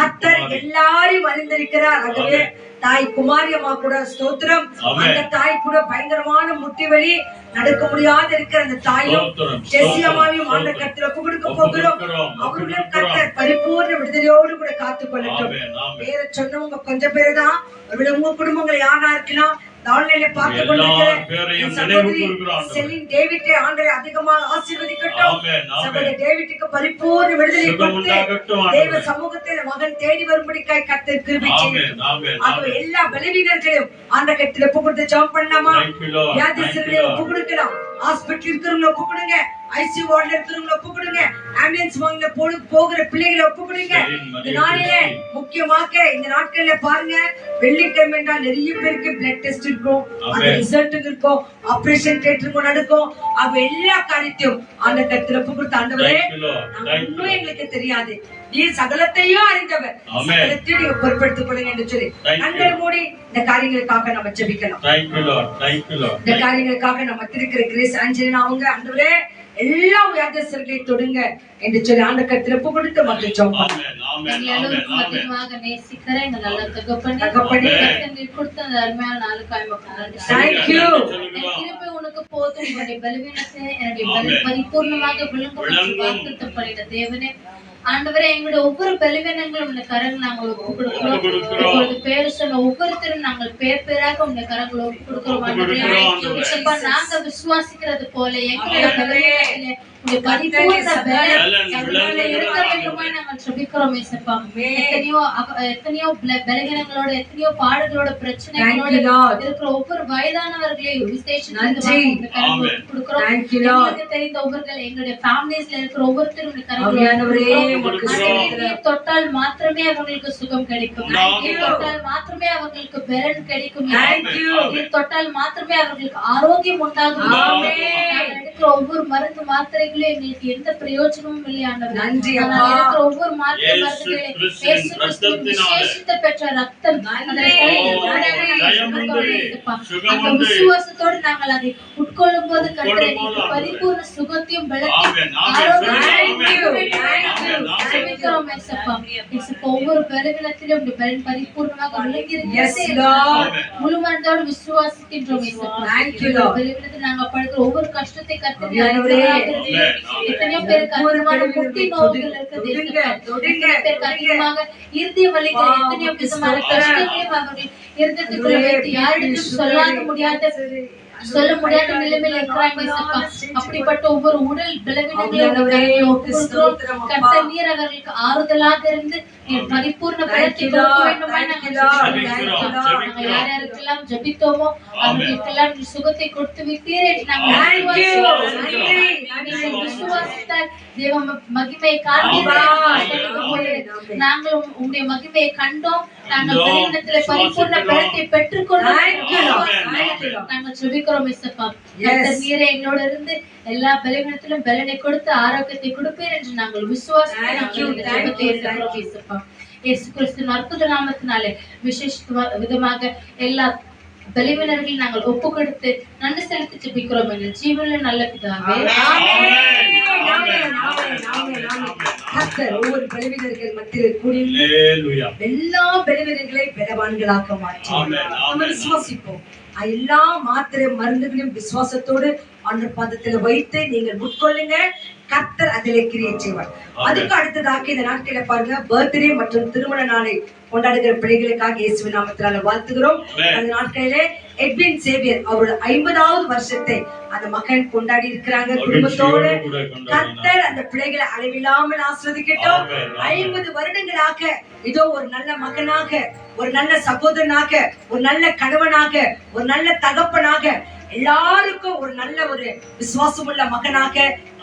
கர்த்தர் எல்லாரையும் அறிந்திருக்கிறார். ஆகவே தாய் குமாரி அம்மா கூட ஸ்தோத்திரம். அந்த தாய் கூட பயங்கரமான முட்டி வலி, நடக்க முடியாத இருக்கிற அந்த தாயும் ஜெசி அம்மாவையும் ஆண்டவர் கர்த்தர் ஒப்பு கொடுக்க போகிறோம். அவர்களும் கர்த்தர் பரிபூர்ண விடுதலையோடு கூட காத்துக் கொள்ளட்டும். பேரை சொன்னவங்க கொஞ்சம் பேரு தான். உங்க குடும்பங்கள் யாரா இருக்கலாம், ஆன்லைன்ல பார்த்து கொண்டிருக்கிற சகோதரி செலின் டேவிட்டை ஆண்டவர் அதிகமாக ஆசீர்வதிக்கட்டும். சகோதரி டேவிட்டுக்கு பரிபூர்ண விடுதலை கொடுத்து தேவ சமூகத்தில் மகன் தேடி வரும்படிக்காய் கர்த்தர் கிருபை செய்யட்டும். ஆகவே எல்லா பலவீனர்களையும் ஆண்டவர் கர்த்தர் ஒப்பு கொடுத்து ஜெபம் பண்ணலாமா? வியாதிஸ்தர்களை ஒப்பு கொடுக்கலாம். ஹாஸ்பிட்டல் இருக்கிறவங்க ஒப்பு கொடுங்க. ஐசியூ வார்டுல இருக்கிறவங்க ஒப்பு கொடுங்க. ஆம்புலன்ஸ் வாங்கல போகிற பிள்ளைகளை ஒப்பு கொடுங்க. இந்த நாளிலே முக்கியமாக இந்த நாட்கள்ல பாருங்க, வெள்ளிக்கிழமை என்றால் நிறைய பேருக்கு பிளட் டெஸ்ட் இருக்கும், அந்த ரிசல்ட் இருக்கும், ஆபரேஷன் தியேட்டருக்கு நடக்கும். அவ எல்லா காரியத்தையும் அந்த கர்த்தர் ஒப்பு கொடுத்த ஆண்டவரே, இன்னும் எங்களுக்கு தெரியாது, நீ சகலத்தையும் அறிந்தவர், சகலத்தையும் நீங்க பொறுப்படுத்திக் கொள்ளுங்க என்று சொல்லி கண்கள் மூடி இந்த காரியங்களுக்காக நம்ம ஜெபிக்கலாம். இந்த காரியங்களுக்காக நம்ம திருக்கிற கிரேஸ் ஆஞ்சலினா அவங்க ஆண்டவரே எல்லா வியாதிஸ்தர்களையும் தொடுங்க என்று சொல்லி ஆண்டவர் கர்த்தர் ஒப்பு கொடுத்து மக்கள் ஜெபம் அதிகமாக நேசிக்கிற எங்க நல்ல தகப்பனே, கர்த்தர் கொடுத்த அந்த அருமையான நாளுக்காய் மக்கள் Thank you. கிருபை உனக்கு போதும். என்னுடைய பலவீனத்தை என்னுடைய பரிபூர்ணமாக விளங்க வாக்குத்த பண்ணிட்ட தேவனே, ஆண்டவரே எங்களுடைய ஒவ்வொரு பலவீனங்களும் இந்த கரங்கள் நாங்கள் ஒப்பு கொடுக்கிறோம். இப்பொழுது பேர் சொன்ன ஒவ்வொருத்தரும் நாங்கள் பேர் பேராக உங்க கரங்களை ஒப்பு கொடுக்கிறோம். ஆண்டவரே நாங்க விசுவாசிக்கிறது போல எங்களுடைய பலவீனத்திலே பரிபூர்ண பலன் இருக்க வேண்டுமா நாங்கள் ஜெபிக்கிறோம். ஏசப்பா, எத்தனையோ பலவீனங்களோட, எத்தனையோ பாடுகளோட, பிரச்சனைகளோட இருக்கிற ஒவ்வொரு வயதானவர்களையும் விசேஷமாக கொடுக்கிறோம். எங்களுக்கு தெரிந்த ஒவ்வொருகள் எங்களுடைய ஃபேமிலிஸ்ல இருக்கிற ஒவ்வொருத்தரும் கரங்களை தொட்டால் மாத்திரமே அவர்களுக்கு சுகம் கிடைக்கும். தொட்டால் மாத்திரமே அவர்களுக்கு பலன் கிடைக்கும். தொட்டால் மாத்திரமே அவர்களுக்கு ஆரோக்கியம் உண்டாகும். இருக்கிற ஒவ்வொரு மருந்து மாத்திரைகளும் எங்களுக்கு எந்த பிரயோஜனமும் இல்லையானவர். ஒவ்வொரு விசேஷத்தை பெற்ற ரத்தம், அந்த விசுவாசத்தோடு நாங்கள் அதை உட்கொள்ளும் போது கர்த்தர் பரிபூர்ண சுகத்தையும் பலத்தையும் ஒவ்வொரு பலவீனத்திலும் பரிபூர்ணமாக முழு மனதோடு விசுவாசிக்கின்றோம். நாங்க படுக்கிற ஒவ்வொரு கஷ்டத்தை எத்தனையோ பேருக்கு அதிகமான முட்டி நோய்கள் இருக்குது, அதிகமாக இருதய வலிகள், எத்தனையோ விதமான கஷ்டங்களையும் அவர்கள் இருதயத்துக்குள்ள வைத்து யாரிடம் சொல்ல முடியாத நிலைமையில இருக்கிறாங்க. அப்படிப்பட்ட ஒவ்வொரு உடல் பலவீனங்களையும் கர்த்தர் நீர் அவர்களுக்கு ஆறுதலாக இருந்து பரிபூர்ண பலத்தை கொடுக்க வேண்டும். நாங்கள் யாரெல்லாம் ஜெபித்தோமோ அவர்களுக்கெல்லாம் சுகத்தை கொடுத்து விட்டீரே. விசுவாசித்தால் தேவ மகிமையை நாங்கள் உங்களுடைய மகிமையை கண்டோம். நாங்கள் பலவீனத்திலே பரிபூர்ண பலத்தை பெற்றுக்கொண்டோம். நாங்கள் ஜெபிக்கிறோம். நீரே எங்களோட இருந்து எல்லா பலவீனத்திலும் பலனை கொடுத்து ஆரோக்கியத்தை கொடுப்பீர் என்று நாங்கள் விசுவாசிக்கிறோம். இயேசு கிறிஸ்துவின் அற்புத நாமத்தினாலே விசேஷ விதமாக எல்லா பலவீனர்கள் நாங்கள் ஒப்பு கொடுத்து நன்றி செலுத்தி ஜெபிக்கிறோம். எங்கள் ஜீவனில நல்ல பிதாவே, ஒவ்வொரு பலவீனர்கள் மத்தியில் கூடி எல்லா பலவீனங்களை பலவான்களாக்க மாற்றோம். நம்ம விசுவாசிப்போம். எல்லா மாத்திரை மருந்துகளையும் விசுவாசத்தோடு ஆண்டவர் பாதத்துல வைத்து நீங்கள் உட்கொள்ளுங்க. கர்த்தர் அதிலே கிரியை செய்வார். அதுக்கு அடுத்ததாக இந்த நாட்களை பாருங்க, பர்த்டே மற்றும் திருமண நாளை கொண்டாடுகிற பிள்ளைகளுக்காக இயேசுவின் நாமத்தினால வாழ்த்துகிறோம். அந்த நாட்களிலே எட்வின் சேவியர் அவரோட 50வது வருஷத்தை அந்த மகன் கொண்டாடி இருக்கிறாங்க குடும்பத்தோடு. கர்த்தர் அந்த பிள்ளைகளை அளவில்லாமல் ஆஸ்வதிக்கட்டும். 50 வருடங்களாக இதோ ஒரு நல்ல மகனாக, ஒரு நல்ல சகோதரனாக, ஒரு நல்ல கணவனாக, ஒரு நல்ல தகப்பனாக, எல்லாருக்கும் ஒரு நல்ல ஒரு விசுவாசமுள்ள மகனாக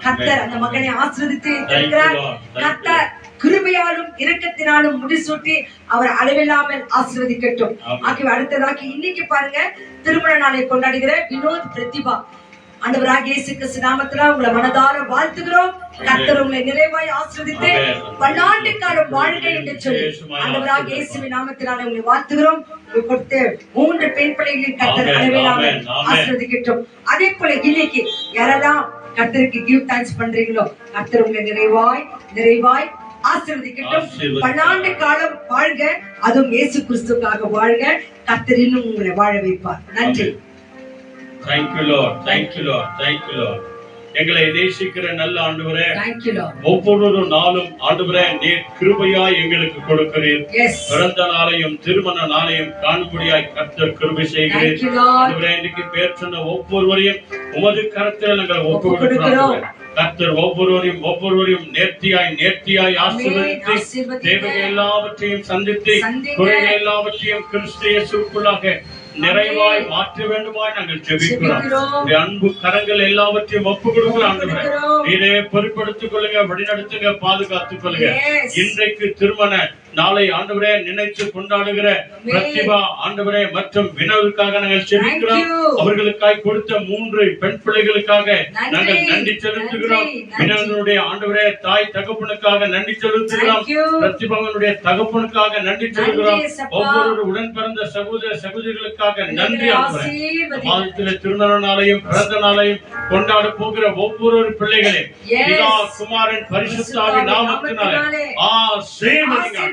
கர்த்தர் அந்த மகனை ஆசீர்வதித்து இருக்கிறார். கர்த்தர் கிருபையாலும் இரக்கத்தினாலும் முடிசூட்டி அவர் அளவில்லாமல் ஆசீர்வதிக்கட்டும். ஆகிய அடுத்ததாக இன்னைக்கு பாருங்க, திருமண நாளை கொண்டாடுகிற வினோத் பிரதிபா, ஆண்டவராகிய இயேசு கிறிஸ்து நாமத்தில உங்களை மனதார வாழ்த்துகிறோம். கர்த்தர் உங்களை நிறைவாய் ஆசீர்வதித்து பல்லாண்டு காலம் வாழ்க என்று சொல்லி ஆண்டவராகிய இயேசுவின் நாமத்தினால உங்களை வாழ்த்துகிறோம். கொடுத்த 3 பெண் பிள்ளைகளின் கர்த்தர் அளவில்லாமல் ஆசீர்வதிக்கட்டும். அதே போல இன்னைக்கு யாரெல்லாம் கர்த்தருக்கு கிவ் தேங்க்ஸ் பண்றீங்களோ, கர்த்தர் உங்களை நிறைவாய் ஆசீர்வதிக்கட்டும். பல்லாண்டு காலம் வாழ்க, அதுவும் இயேசு கிறிஸ்துவுக்காக வாழ்க. கர்த்தர் இன்னும் உங்களை வாழ வைப்பார். நன்றி. Thank you Lord. Thank you Lord. Thank you Lord. எங்களை நேசிக்கிற நல்ல ஆண்டவரே, ஒவ்வொரு நாளும் ஆண்டவரே நீர் கிருபையாய் எங்களுக்கு கொடுக்கிறீர். பிறந்த நாளையும் திருமண நாளையும் காணும்படியாய் கர்த்தர் கிருபை செய்கிறீர். ஆண்டவரே, இன்னைக்கு பேர் சொன்ன ஒவ்வொருவரையும் உமது கரத்தில் நாங்கள் ஒப்பு கொடுக்கிறோம். கர்த்தர் ஒவ்வொருவரையும் நேர்த்தியாய் ஆசீர்வதித்து தேவைகள் எல்லாவற்றையும் சந்தித்து குறைகள் எல்லாவற்றையும் கிறிஸ்து இயேசுவுக்குள்ளாக நிறைவாய் மாற்ற வேண்டுமாய் நாங்கள் ஜெபிக்கிறோம். அன்பு கரங்கள் எல்லாவற்றையும் ஒப்பு கொடுக்கிறோம். நீரே பொறுப்படுத்திக் கொள்ளுங்க, வழிநடத்துங்க, பாதுகாத்துக் கொள்ளுங்க. இன்றைக்கு திருமண நாளை ஆண்டவரே நினைத்து கொண்டாடுகிற பிரதிபா ஆண்டவரே மற்றும் வினோவுக்காக நாங்கள் ஜெபிக்கிறோம். அவர்களுக்காய் கொடுத்த 3 பெண் பிள்ளைகளுக்காக நாங்கள் நன்றி செலுத்துகிறோம். வினோனுடைய ஆண்டவரே தாய் தகப்பனுக்காக நன்றி செலுத்துகிறோம். பிரதிபாவினுடைய தகப்பனுக்காக நன்றி செலுத்துகிறோம். ஒவ்வொரு உடன் பிறந்த சகோதர சகோதரிகளுக்காக நன்றி. ஆண்டவரே, திருமண நாளையும் பிறந்த நாளையும் கொண்டாட போகிற ஒவ்வொரு பிள்ளைகளையும் பிதா குமாரன் பரிசுத்த ஆவியின் நாமத்தினாலே ஆசீர்வதிங்க.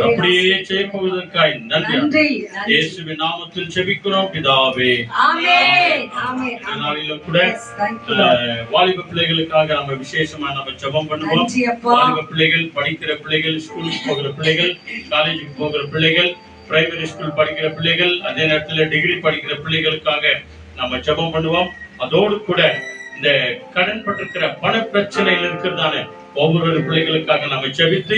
அப்படியே செய்வதற்காய் நன்றி. இயேசுவின் நாமத்தில் ஜெபிக்கிறோம் பிதாவே, ஆமென். நாளிலும் கூட வாலிப பிள்ளைகளுக்காக நம்ம விசேஷமா நம்ம ஜெபம் பண்ணுவோம். வாலிப பிள்ளைகள், படிக்கிற பிள்ளைகள், ஸ்கூலுக்கு போகிற பிள்ளைகள், காலேஜுக்கு போகிற பிள்ளைகள், பிரைமரி ஸ்கூல் படிக்கிற பிள்ளைகள், அதே நேரத்தில் டிகிரி படிக்கிற பிள்ளைகளுக்காக நம்ம ஜெபம் பண்ணுவோம். அதோடு கூட இந்த கடன் பட்டிருக்கிற பண பிரச்சனையில் இருக்கிறதான ஒவ்வொரு பிள்ளைகளுக்காக நம்ம ஜெபித்து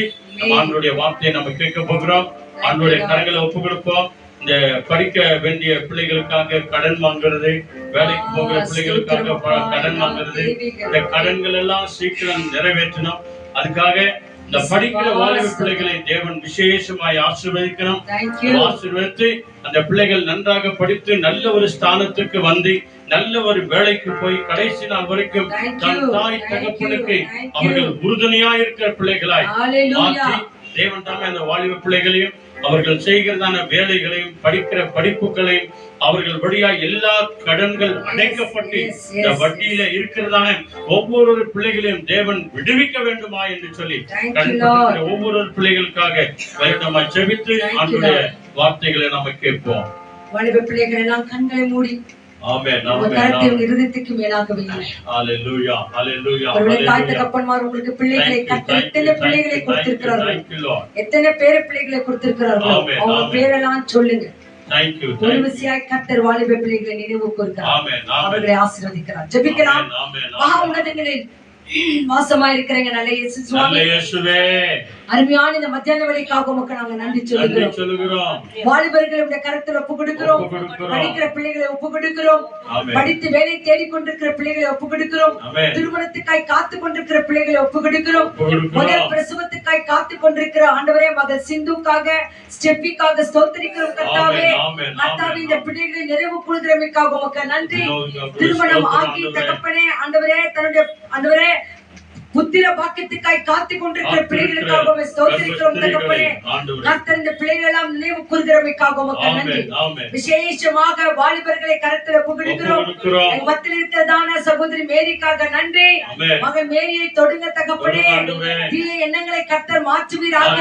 ஆண்டவருடைய வார்த்தையை நம்ம கேட்க போகிறோம். ஆண்டவருடைய கரங்களை ஒப்பு கொடுப்போம். இந்த படிக்க வேண்டிய பிள்ளைகளுக்காக கடன் வாங்குறது, வேலைக்கு போகிற பிள்ளைகளுக்காக கடன் வாங்குறது, இந்த கடன்கள் எல்லாம் சீக்கிரம் நிறைவேற்றணும். அதுக்காக இந்த படிக்கிற வாலிப பிள்ளைகளை தேவன் விசேஷமாய் ஆசீர்வதிக்கணும். ஆசீர்வதித்து அந்த பிள்ளைகள் நன்றாக படித்து நல்ல ஒரு ஸ்தானத்துக்கு வந்து நல்ல ஒரு வேலைக்கு போய் கடைசி நாள் வரைக்கும் தன் தாய் தகப்பனுக்கு அவர்கள் உறுதுணையா இருக்கிற பிள்ளைகளாய் மாற்றி தேவன் தாமே அந்த வாலிப பிள்ளைகளையும் அவர்கள் செய்கிறதான வேலைகளையும் படிக்கிற படிப்புகளையும் அவர்கள் வழியா எல்லா கடன்கள் அடைக்கப்பட்டு இந்த வட்டியில இருக்கிறதான ஒவ்வொரு பிள்ளைகளையும் தேவன் விடுவிக்க வேண்டுமா என்று சொல்லி ஒவ்வொரு பிள்ளைகளுக்காக வருடமாய் ஜெபித்து ஆண்டவருடைய வார்த்தைகளை நாம கேட்போம். வாலிப பிள்ளைகள் எல்லாம் கண்களை மூடி இருதயத்துக்கு மேலாக தாய் தகப்பன்மார் உங்களுக்கு பிள்ளைகளை எத்தனை பிள்ளைகளை கொடுத்திருக்கிறார்கள், எத்தனை பேர பிள்ளைகளை கொடுத்திருக்கிறார்கள், அவங்க பேரெல்லாம் சொல்லுங்க. ஒரு விசையாய் கர்த்தர் வாலிப பிள்ளைகளை நினைவு கூர்கிறார், அவர்களை ஆசீர்வதிக்கிறார். ஜெபிக்கலாம். மகா உன்னதங்களில் வாசமா இருக்கிறீங்க நல்ல இயேசுவே, அருமையான இந்த மத்தியான வேளைக்காக உமக்கு நாங்க நன்றி சொல்லுகிறோம். வாலிபர்களுடைய கருத்துல ஒப்பு கொடுக்கிறோம், படிக்கிற பிள்ளைகளை ஒப்பு கொடுக்கிறோம், படித்து வேலை தேடிக் கொண்டிருக்கிற பிள்ளைகளை ஒப்பு கொடுக்கிறோம், திருமணத்துக்காய் காத்து கொண்டிருக்கிற பிள்ளைகளை ஒப்பு கொடுக்கிறோம், முதல் பிரசவத்துக்காய் காத்து கொண்டிருக்கிற ஆண்டவரே மகள் சிந்துக்காக ஸ்டெப்பிக்காக ஸ்தோத்திரிக்கிறோம். கர்த்தாவே, கர்த்தாவே இந்த பிள்ளைகளை நிறைவு கொள்கிறமைக்காக உமக்கு நன்றி. திருமணம் ஆகி தகப்பனே ஆண்டவரே தன்னுடைய ஆண்டவரே புத்திர பாக்கியத்துக்காய் காத்து கொண்டிருக்கிற பிள்ளைகளுக்காக ஸ்தோத்திரிக்கிறோம். தகப்பனே, கர்த்தர் இந்த பிள்ளைகள் எல்லாம் நினைவு கூர்கிறமைக்காக உமக்கு நன்றி. விசேஷமாக வாலிபர்களை கரத்துல புகழ்கிறோம். எங்க மத்தியில் இருக்கிறதான சகோதரி மேரிக்காக நன்றி. மகன் மேரியை தொடுங்க தகப்பனே, தீய எண்ணங்களை கர்த்தர் மாற்றுவீராக.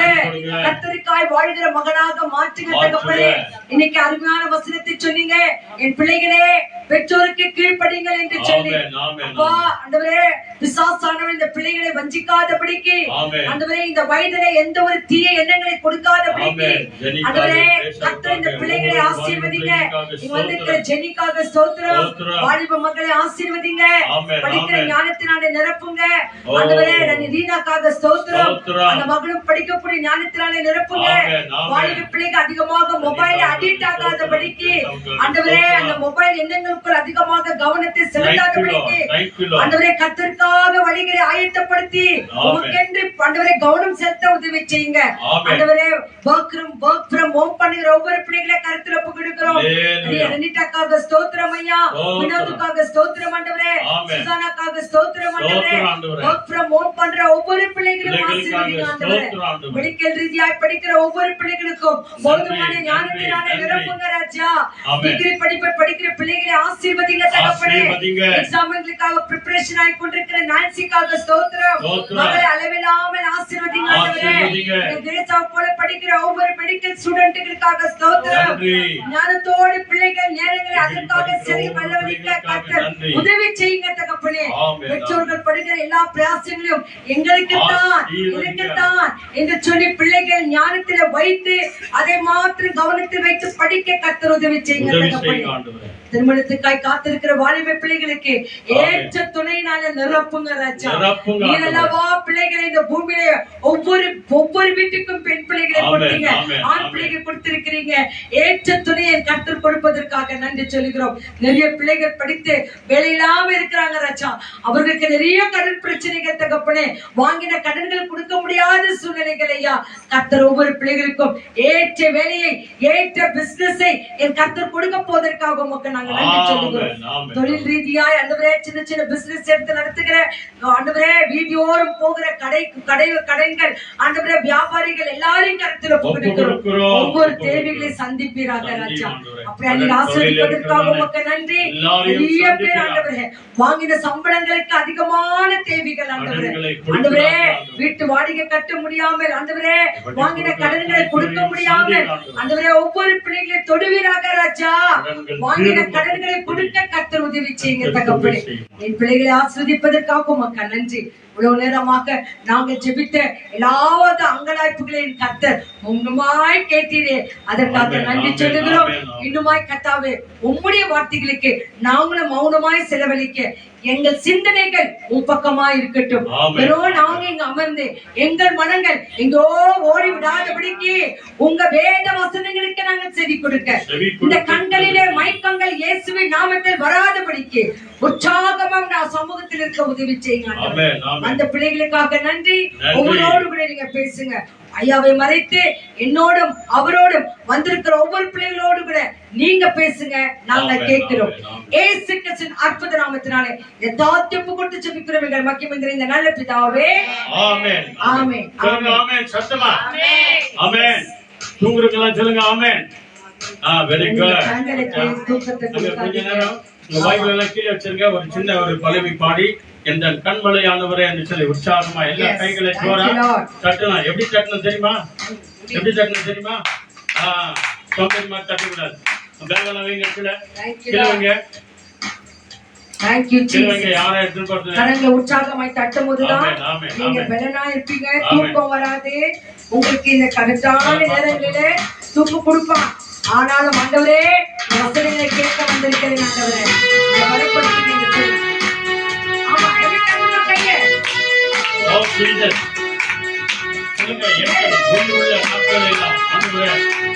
கர்த்தருக்காய் வாழ்கிற மகனாக மாற்றுங்க தகப்பனே. இன்னைக்கு அருமையான வசனத்தை சொன்னீங்க, என் பிள்ளைகளே பெற்றோருக்கு கீழ்ப்படிங்கள் என்று சொல்லி. அப்பா ஆண்டவரே, பிசாசானவன் இந்த பிள்ளைகளை வஞ்சிக்காதபடிக்கு ஆண்டவரே இந்த வயதிலே எந்த ஒரு தீய எண்ணங்களை கொடுக்காதபடிக்கு ஆண்டவரே கர்த்தர் இந்த பிள்ளைகளை ஆசீர்வதிங்க. இங்க வந்திருக்கிற ஜெனிக்காக ஸ்தோத்திரம். வாலிப மக்களை ஆசீர்வதிங்க, படிக்கிற ஞானத்தினாலே நிரப்புங்க. ஆண்டவரே ரீனாக்காக ஸ்தோத்திரம். அந்த மகளும் படிக்கக்கூடிய ஞானத்தினாலே நிரப்புங்க. வாலிப பிள்ளைக்கு அதிகமாக மொபைல் அடிக்ட் ஆகாதபடிக்கு ஆண்டவரே அந்த மொபைல் எண்ணங்களுக்குள் அதிகமாக கவனத்தை செலுத்தாதபடிக்கு ஆண்டவரே கர்த்தருக்காக வழிகளை ஆயத்தப்படுத்தி உமக்கென்று ஆண்டவரே கவனம் செலுத்த உதவி செய்யுங்க. ஆண்டவரே work from home பண்ணுகிற ஒவ்வொரு பிள்ளைகளை கருத்துல ஒப்பு கொடுக்கிறோம். ரெனிட்டாக்காக ஸ்தோத்திரம் ஐயா, வினோதுக்காக ஸ்தோத்திரம் ஆண்டவரே, சுசானாக்காக ஸ்தோத்திரம் ஆண்டவரே. work from home பண்ற ஒவ்வொரு பிள்ளைகளும் ஆசீர்வதிங்க ஆண்டவரே. மெடிக்கல் ரீதியாய் படிக்கிற ஒவ்வொரு பிள்ளைகளுக்கும் போதுமான ஞானத்தினால நிரப்புங்க ராஜா. டிகிரி படிக்கிற பிள்ளைகளை ஆசீர்வதிங்க தகப்பனே. எக்ஸாம்களுக்காக பிரிபரேஷன் ஆகி கொண்டிருக்கிற நான்சிக்காக ஸ்தோத்திரம். மகளை அளவில்லாமல் ஆசீர்வதிங்க ஆண்டவரே. தேசா போல படிக்கிற ஒவ்வொரு மெடிக்கல் ஸ்டூடெண்ட்களுக்காக ஸ்தோத்திரம். ஞானத்தோடு பிள்ளைகள் நேரங்களை அதற்காக சரி வல்லவழிக்க கர்த்தர் உதவி செய்யுங்க தகப்பனே. பெற்றோர்கள் படுகிற எல்லா பிரயாசங்களையும் எங்களுக்கு தான் என்று சொல்லி பிள்ளைகள் ஞானத்தில வைத்து அதை மாத்திரம் கவனத்தில் வைத்து படிக்க கர்த்தர் உதவி செய்யுங்க தகப்பனே. திருமணத்துக்காய் காத்திருக்கிற வாலிப பிள்ளைகளுக்கு ஏற்ற துணையினால நிரப்புங்க ராஜா. நீரல்லவா பிள்ளைகளை இந்த பூமியில ஒவ்வொரு வீட்டுக்கும் பெண் பிள்ளைகளை கொடுத்தீங்க, ஆண் பிள்ளைகள் கொடுத்திருக்கிறீங்க. ஏற்ற துணையை கர்த்தர் கொடுப்பதற்காக நன்றி சொல்கிறோம். நிறைய பிள்ளைகள் படித்து வேலையில்லாம இருக்கிறாங்க ராஜா. அவர்களுக்கு நிறைய கடன் பிரச்சனைகள் தகப்பனே. வாங்கின கடன்கள் கொடுக்க முடியாத சூழ்நிலைகள் ஐயா. கர்த்தர் ஒவ்வொரு பிள்ளைகளுக்கும் ஏற்ற வேலையை ஏற்ற பிசினஸை என் கர்த்தர் கொடுக்க போவதற்காக உமக்கு தொழில் ரீதியாய் ஆண்டவரே சின்ன சின்ன பிசினஸ் எடுத்து நடத்துகிற ஆண்டவரே வீதியோரம் போகிற கடைகள் ஆண்டவரே வியாபாரிகள் எல்லாரையும் கருத்துல போடுகிறோம். ஒவ்வொரு தேவைகளை சந்திப்பீராக ராஜா. அப்படி ஆசீர்வதிப்பதற்காக உமக்கு நன்றி. நிறைய பேர் ஆண்டவரே வாங்கின சம்பளங்களுக்கு அதிகமான தேவைகள் ஆண்டவரே வீட்டு வாடகை கட்ட முடியாமல் ஆண்டவரே வாங்கின கடன்களை கொடுக்க முடியாமல் ஆண்டவரே ஒவ்வொரு பிள்ளைகளை தொடுவீராக ராஜா. வாங்கின கடன்களை கொடுக்க கர்த்தர் உதவி செய்யுங்க தகப்பனே. என் பிள்ளைகளை ஆசீர்வதிப்பதற்காக உமக்கு நன்றி. இவ்வளவு நேரமாக நாங்கள் ஜெபித்த எல்லாவது அங்கலாய்ப்புகளையும் கர்த்தர் உண்மையாய் கேட்டீரே, அதற்காக நன்றி சொல்லுகிறோம். இன்னுமாய் கர்த்தாவே உம்முடைய வார்த்தைகளுக்கு நாங்களும் மௌனமாய் செலவழிக்க எங்கள் சிந்தனைகள் உன் பக்கமாய் இருக்கட்டும். நாங்க இங்க அமர்ந்து எங்கள் மனங்கள் எங்கோ ஓடி விடாதபடிக்கு உங்க வேத வசனங்களுக்கு நாங்கள் செவி கொடுக்க, இந்த கண்களிலே மயக்கங்கள் இயேசுவின் நாமத்தில் வராதபடிக்கு உற்சாகமும் நான் சமூகத்தில் இருக்க உதவி செய்யுங்க. அந்த பிள்ளைகளுக்காக நன்றி. ஒவ்வொருவரோடு கூட நீங்க பேசுங்க. ஐயாவை மறைத்து என்னோடும் அவரோடும் வந்திருக்கிற ஒவ்வொரு பிள்ளைகளோடு கூட நீங்க பேசுங்க, நாங்க கேட்கிறோம். இயேசு கிறிஸ்துவின் அற்புத நாமத்தினாலே யதார்த்தம் கொடுத்து ஜெபிக்கிறோம் எங்கள் மகிமையின் இந்த நல்ல பிதாவே. ஆமென் ஆமென் ஆமென். சத்தமா ஆமென். தூங்குறவங்க சொல்லுங்க ஆமென். Very good. கொஞ்ச நேரம் உங்க பைபிள் எல்லாம் கீழே வச்சிருங்க. ஒரு சின்ன ஒரு பல்லவி பாடி எந்த கண்மலையானவரே என்று சொல்லி உற்சாகமா எல்லா கைகளை சோரா தட்டலாம். எப்படி தட்டணும் தெரியுமா? எப்படி தட்டணும் தெரியுமா? சோம்பேறிமா தட்டக்கூடாது. பேங்கெல்லாம் வைங்க கீழே வைங்க. யாரை எதிர்பார்த்து கரங்களை உற்சாகமாய் தட்டும் போதுதான் நீங்க பலனா இருப்பீங்க. தூக்கம் வராது உங்களுக்கு. இந்த கருத்தான நேரங்களிலே தூக்கம் கொடுப்பான். ஆனாலும் ஆண்டவரே வசனங்களை கேட்க வந்திருக்கிறேன் ஆண்டவரே. வரப்படுத்தி நீங்க சொல்லுங்க. எனக்கு உள்ள நாட்கள் எல்லாம் ஆண்டவரே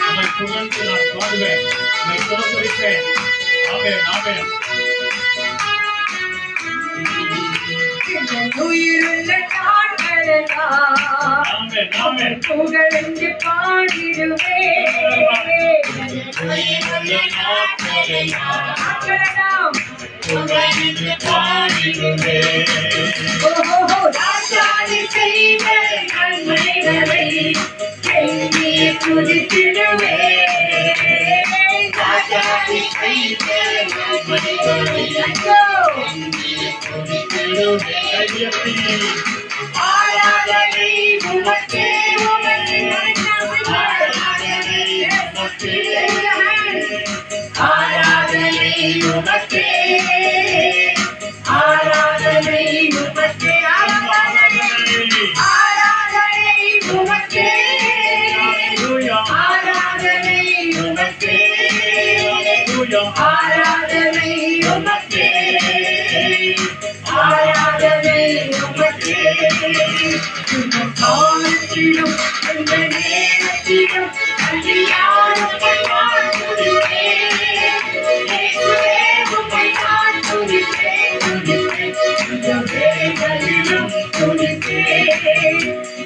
உம்மை புகழ்ந்து நான் பாடுவேன், உம்மை ஸ்தோத்திரிப்பேன். ஆமென் ஆமென். உயிருள்ள நாட்கள் எல்லாம் ஆமென் ஆமென் புகழ்ந்து பாடிடுவேன். உயிருள்ள நாட்கள் எல்லாம் புகழ்ந்து பாடிடுவேன். ஓஹோ ராஜாதி செய்த நன்மைகளை எண்ணி துதித்திடுவேன். ராஜாதி செய்த நன்மைகளை எண்ணி துதித்திடுவேன். ஆராதனை உமக்கே ஆராதனை உமக்கே ஆராதனை உமக்கே ஆராதனை உமக்கே ஆராதனை உமக்கே ஆராதனை உமக்கே ஆராதனை உமக்கே ஆராதனை உமக்கே. இந்த காலத்திலும் இந்த நேரத்திலும் அன்றியாரும் நான் துதிப்பேன். இயேசுவே உம்மை நான் துதிப்பேன் துதிப்பேன். இந்த வேளையிலும்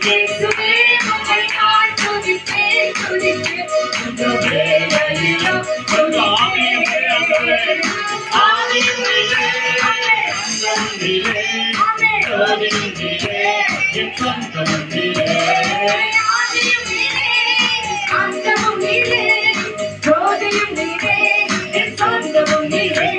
இயேசுவே உம்மை நான் துதிப்பேன் துதிப்பேன் இந்த வேளையிலும் துதிப்பேன் ஆதியிலே அந்தமிலே ஜோதியிலே என் சொந்தமிலே ஆதியிலே அந்தமிலே ஜோதியிலே என் சொந்தமிலே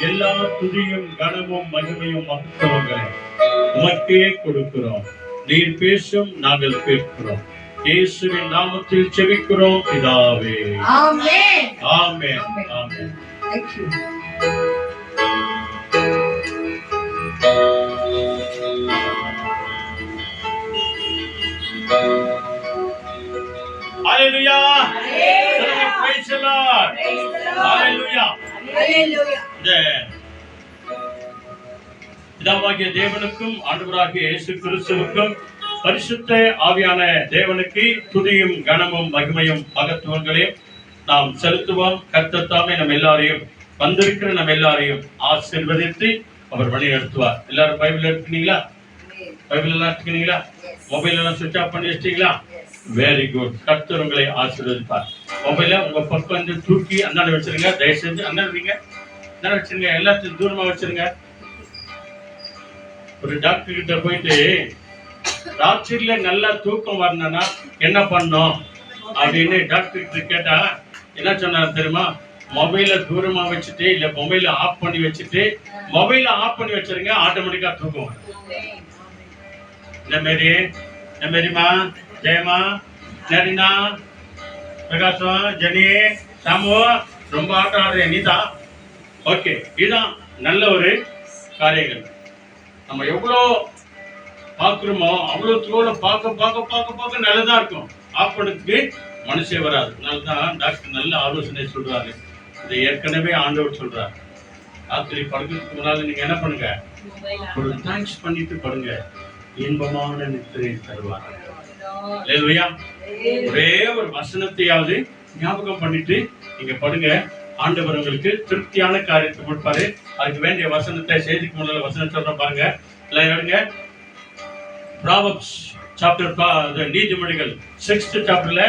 எல்லா துதியும் கனமும் மகிமையும் மகத்துவங்களை உமக்கே கொடுக்கிறோம். நீர் பேசும், நாங்கள் கேட்கிறோம். இயேசுவின் நாமத்தில் செபிக்கிறோம் பிதாவே. ஆமென். ஆமென். ஆமென். Thank you. Hallelujah. Praise the Lord. Hallelujah. பிதாவாகிய தேவனுக்கும் ஆண்டவராகிய இயேசு கிறிஸ்துவுக்கும் பரிசுத்த ஆவியான தேவனுக்கு துதியும் கனமும் மகிமையும் மகத்துவங்களையும் நாம் செலுத்துவோம். கர்த்தர் தாமே நம்ம எல்லாரையும் வந்திருக்கிற நம்ம எல்லாரையும் ஆசீர்வதித்து அவர் வழி நடத்துவார். எல்லாரும் பைபிள் எடுத்துனீங்களா? பைபிள் எல்லாம் எடுத்துக்கிறீங்களா? மொபைல் எல்லாம் சுவிட்ச் ஆஃப் பண்ணி வச்சிட்டீங்களா? Very good. கர்த்தர் உங்களை ஆசீர்வதிப்பார். மொபைல உங்க பக்கம் வந்து தூக்கி அந்தாண்ட வச்சிருங்க. தயவு செஞ்சு அந்தாண்ட வைங்க, அந்தாண்ட வச்சிருங்க. எல்லாத்தையும் தூரமா வச்சிருங்க. ஒரு டாக்டர் கிட்ட போயிட்டு ராத்திரில நல்லா தூக்கம் வரணும்னா என்ன பண்ணும் அப்படின்னு டாக்டர் கிட்ட கேட்டா என்ன சொன்னார் தெரியுமா? மொபைல தூரமா வச்சுட்டு இல்ல மொபைல ஆஃப் பண்ணி வச்சுட்டு மொபைல ஆஃப் பண்ணி வச்சிருங்க, ஆட்டோமேட்டிக்கா தூக்கம் வரும். இந்த மாரிமா ஜெயமா நரினா பிரகாசம் ஜெனி சாமு ரொம்ப ஆட்டம் ஆடுறேன் நீதான். ஓகே, இதுதான் நல்ல ஒரு காரியங்கள். நம்ம எவ்வளோ பார்க்குறோமோ அவ்வளோ தூர பார்க்க நல்லதா இருக்கும். ஆஃப் பண்ணதுக்கு மனசே வராது. அதனால்தான் டாக்டர் நல்ல ஆலோசனை சொல்றாரு. இதை ஏற்கனவே ஆண்டவர் சொல்றாரு. ராத்திரி படுக்கிறதுக்கு முன்னால நீங்க என்ன பண்ணுங்க, ஒரு தேங்க்ஸ் பண்ணிட்டு படுங்க, இன்பமான நித்திரை தருவார். ஒரே ஒரு வசனத்தையாவது ஞாபகம் பண்ணிட்டு நீங்க படுங்க. ஆண்டவர் உங்களுக்கு திருப்தியான காரியத்தை கொடுப்பாரு. அதுக்கு வேண்டிய வசனத்தை செய்திக்கு முன்னால வசனம் சொல்றோம் பாருங்க. Proverbs chapter நீதிமொழிகள் 6th chapterல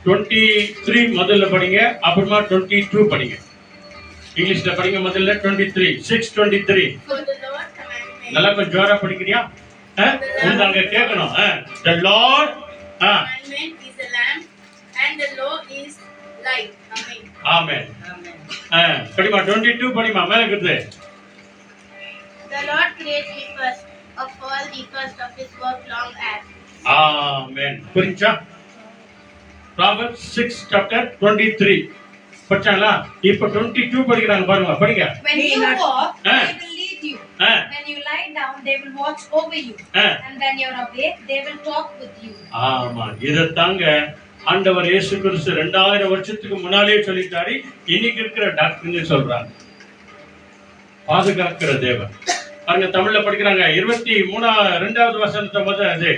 23 முதல்ல படிங்க, அப்புறமா 22 படிங்க. இங்கிலீஷ்ல படிங்க முதல்ல 23 6:23. For the Lord commandment. நல்லா கொஞ்சம் ஜோரா படிக்கிறியா? அங்க கேட்கணும். The Lord Commandment is a lamp and the law is light. Amen. ஆமென். படிமா 22 படிமா மேல இருக்குது. The Lord created me first of all the first of his work long ago. ஆமென். புரிஞ்சா? Proverbs 6:23 படிச்சாங்களா? இப்போ 22 படிக்கிறாங்க பாருங்க. படிங்க. When you walk, Ah. they will lead you. Ah. When you lie down, they will watch over you. Ah. And when you're awake, they will talk with you. ஆமா, இதத்தாங்க ஆண்டவர் இயேசு கிறிஸ்து 2000 வருஷத்துக்கு முன்னாலே சொல்லிட்டாரு. இன்னைக்கு இருக்கிற டாக்டர்னு சொல்றாங்க. பாதுகாக்கிற தேவன். பாருங்க தமிழ்ல படிக்கிறாங்க 23வது வசனத்தை முதல்ல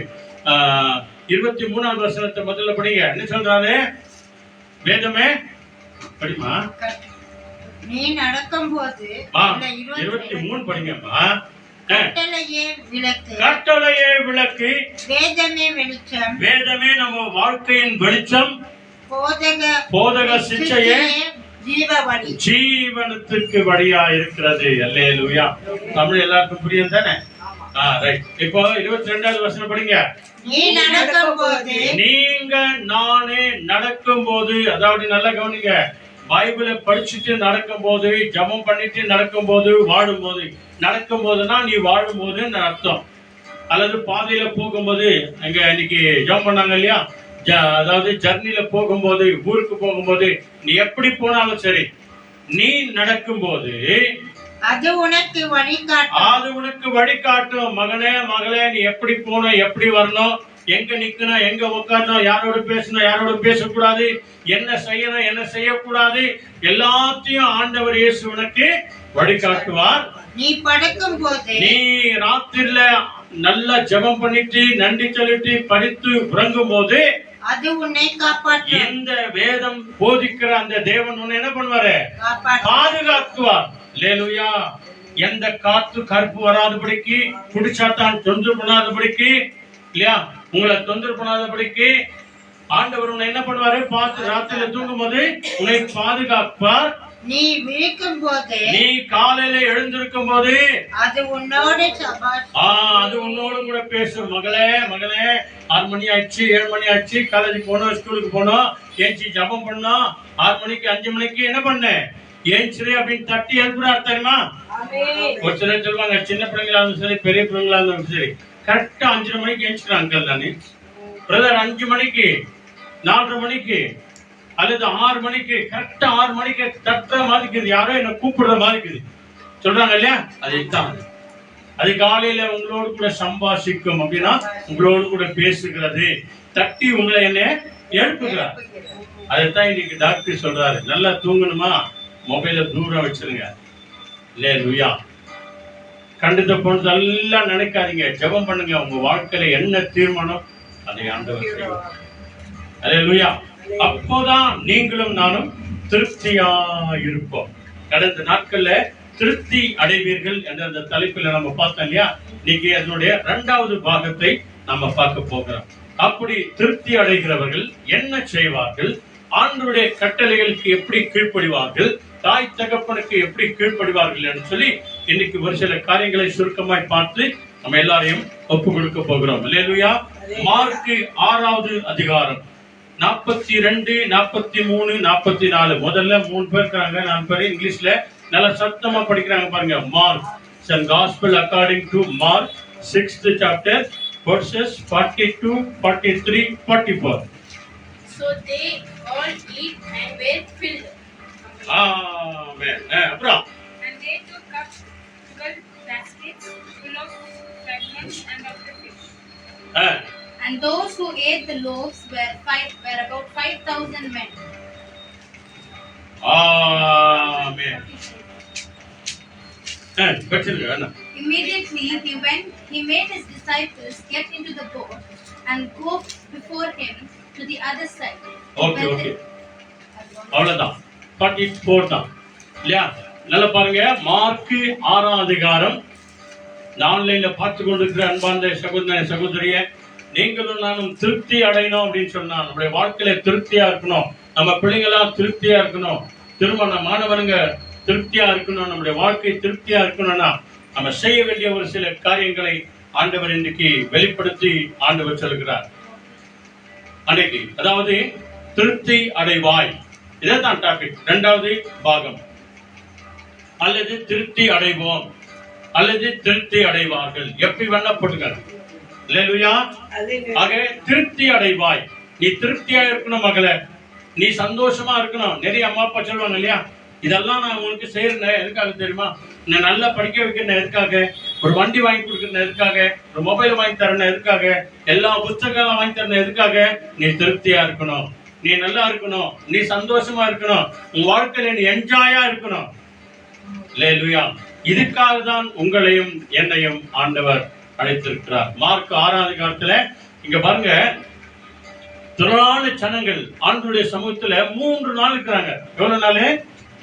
23வது வசனத்தை முதல்ல படிங்க. என்ன சொல்றாரு? வேதமே படிமா. நீ நடக்கும்போது 23 படிங்கம்மா. கட்டளையே விளக்கு, கட்டளையே விளக்கு, வேதமே வெளிச்சம், வேதமே நம்ம வாழ்க்கையின் வெளிச்சம், போதக சிச்சையே ஜீவவழி, ஜீவனத்துக்கு வழியா இருக்கிறது. அல்லேலூயா. தமிழ் எல்லாருக்கும் புரியும் தானே? ரைட். இப்போ 22வது வசனம் படிங்க. நீ நடக்கும்போது, நீங்க நானே நடக்கும்போது, அதாவது நல்லா கவனிங்க, பைபிளை படிச்சுட்டு நடக்கும்போது, ஜெபம் பண்ணிட்டு நடக்கும்போது, வாழும்போது. நடக்கும்போதுனா நீ வாழும்போதுன்னு அர்த்தம். அல்லது பாதையில போகும்போது, அங்க இன்னைக்கு ஜெபம் பண்ணாங்க இல்லையா, அதாவது ஜர்னில போகும்போது, ஊருக்கு போகும்போது, நீ எப்படி போனாலும் சரி, நீ நடக்கும்போது அது உனக்கு வழிகாட்டும், அது உனக்கு வழிகாட்டும். மகனே மகளே, நீ எப்படி போகணும், எப்படி வரணும், எங்க நிக்கணும், எங்க உட்காரணும், யாரோட பேசணும், யாரோட பேசக்கூடாது, என்ன செய்யணும், என்ன செய்யக்கூடாது, எல்லாத்தையும் ஆண்டவர் இயேசு உனக்கு வழிகாட்டுவார். நீ படுக்கும் போது, நீ ராத்திரில நல்லா ஜெபம் பண்ணிட்டு நன்றி சொல்லிட்டு படித்து உறங்கும் போது அது உன்னை காப்பாற்றும். இந்த வேதம் போதிக்கிற அந்த தேவன் உன்னை என்ன பண்ணுவாரு? காப்பாற்றும், பாதுகாத்துவார். அல்லேலூயா. எந்த காத்து கருப்பு வராதபடிக்கு, குடிச்சாத்தான் தொந்தரவு பண்ணாதபடிக்கு, இல்லையா, உங்களை தொந்தரவு பண்ணாதபடிக்கு ஆண்டவர் உன்னை என்ன பண்ணுவாரு? பார்த்து ராத்திரில தூங்கும் போது உன்னை பாதுகாப்பார். நீ விழிக்கும் போது, நீ காலையில எழுந்திருக்கும் போது அது உன்னோடு அது உன்னோடு கூட பேசும். மகளே மகளே, 6 மணி ஆச்சு, 7 மணி ஆச்சு, காலேஜுக்கு போனோம், ஸ்கூலுக்கு போனோம், ஏஞ்சி ஜபம் பண்ணோம், 6 மணிக்கு 5 மணிக்கு என்ன பண்ண ஏஞ்சிரு அப்படின்னு தட்டி எழுப்புறாரு தெரியுமா? ஒரு சிலர் சொல்லுவாங்க, சின்ன பிள்ளைங்களா இருந்தாலும் சரி, பெரிய பிள்ளைங்களா இருந்தாலும் சரி, கரெக்டா 5:30 மணிக்கு ஏஞ்சிக்கிறாங்க அங்கிள் தானே பிரதர். 5 மணிக்கு, 4:30 மணிக்கு அல்லது 6 மணிக்கு, கரெக்டா 6 மணிக்கு தட்டுற மாதிரி இருக்குது, யாரோ என்ன கூப்பிடுற மாதிரி இருக்குது சொல்றாங்க இல்லையா? அதுதான் அது காலையில உங்களோடு கூட சம்பாஷிக்கும். அப்படின்னா உங்களோடு கூட பேசுகிறது, தட்டி உங்களை என்ன எழுப்புகிறார். அதைத்தான் இன்னைக்கு டாக்டர் சொல்றாரு. நல்லா தூங்கணுமா, மொபைல தூரம் வச்சிருங்க. அல்லேலூயா. கண்டத போனதெல்லாம் நினைக்காதீங்க, ஜெபம் பண்ணுங்க. உங்க வாழ்க்கையில என்ன தீர்மானம் அதை ஆண்டவர் செய்வார். அல்லேலூயா. அப்போதான் நீங்களும் நானும் திருப்தியா இருப்போம். கடந்த நாட்கள்ல திருப்தி அடைவீர்கள் என்ற அந்த தலைப்பில் நம்ம பார்த்தோம் இல்லையா? இன்னைக்கு அதனுடைய 2வது பாகத்தை நம்ம பார்க்க போகிறோம். அப்படி திருப்தி அடைகிறவர்கள் என்ன செய்வார்கள், ஆண்டவருடைய கட்டளைகளுக்கு எப்படி கீழ்ப்படிவார்கள், தாய் தகப்பனுக்கு எப்படி கீழ்ப்படிவார்கள் என்று சொல்லி இன்னைக்கு ஒரு சில காரியங்களை சுருக்கமாய் பார்த்து நம்ம எல்லாரையும் ஒப்பு கொடுக்க போகிறோம். அல்லேலூயா. மார்க் 6வது அதிகாரம் 42, 43, 44. முதல்ல 3 பேர் இருக்காங்க, 4 பேர் இங்கிலீஷ்ல நல்லா சத்தமா படிக்கிறாங்க பாருங்க. Mark, St. Gospel according to Mark 6th chapter verses 42, 43, 44. So they all eat and were filled. Amen. அப்புறம் And they took up 12 baskets full of fragments and of the fish. And those who ate the loaves were about 5,000 men. Amen. Immediately he made his disciples get into the boat and go before him to the other side. Okay. அவ்வளவுதான். 44 தான் இல்லையா? நல்லா பாருங்க. Mark 6ஆம் அதிகாரம். ஆன்லைன்ல பார்த்து கொண்டிருக்கிற அன்பார்ந்த சகோதர சகோதரியே, நீங்களும் நானும் திருப்தி அடையணும் அப்படின்னு சொன்னா, நம்முடைய வாழ்க்கையில திருப்தியா இருக்கணும், நம்ம பிள்ளைங்களா திருப்தியா இருக்கணும், திருமண மாணவனுங்க திருப்தியா இருக்கணும், நம்முடைய வாழ்க்கை திருப்தியா இருக்கணும்னா நம்ம செய்ய வேண்டிய ஒரு சில காரியங்களை ஆண்டவர் இன்றைக்கு வெளிப்படுத்தி ஆண்டவர் சொல்கிறார். அன்றைக்கு அதாவது திருப்தி அடைவாய், இதான் டாபிக். இரண்டாவது பாகம், அல்லது திருப்தி அடைவோம் அல்லது திருப்தி அடைவார்கள், எப்படி வேணா போட்டுங்க. அல்லேலூயா. ஆக திருப்தி அடைவாய், நீ திருப்தியா இருக்கணும் மகளே, நீ சந்தோஷமா இருக்கணும். நிறைய அம்மா அப்பா சொல்லுவாங்க இல்லையா, இதெல்லாம் நான் உங்களுக்கு செய்யறேன் எதுக்காக தெரியுமா, நான் நல்லா படிக்க வைக்கிறேன் எதுக்காக, ஒரு வண்டி வாங்கி கொடுக்குறேன் எதுக்காக, ஒரு மொபைல் வாங்கி தரேன் எதுக்காக, எல்லா புத்தகம் வாங்கி தரேன் எதுக்காக, நீ திருப்தியா இருக்கணும், நீ நல்லா இருக்கணும், நீ சந்தோஷமா இருக்கணும், உன் வாழ்க்கையில நீ என்ஜாயா இருக்கணும். அல்லேலூயா. இதுக்காக தான் உங்களையும் என்னையும் ஆண்டவர் அழைத்திருக்கிறார். மார்க் 6ஆம் அதிகாரத்துல இங்க பாருங்க, திரளான ஜனங்கள் ஆண்டவருடைய சமூகத்துல 3 நாள் இருக்கிறாங்க. எவ்வளவு நாள்?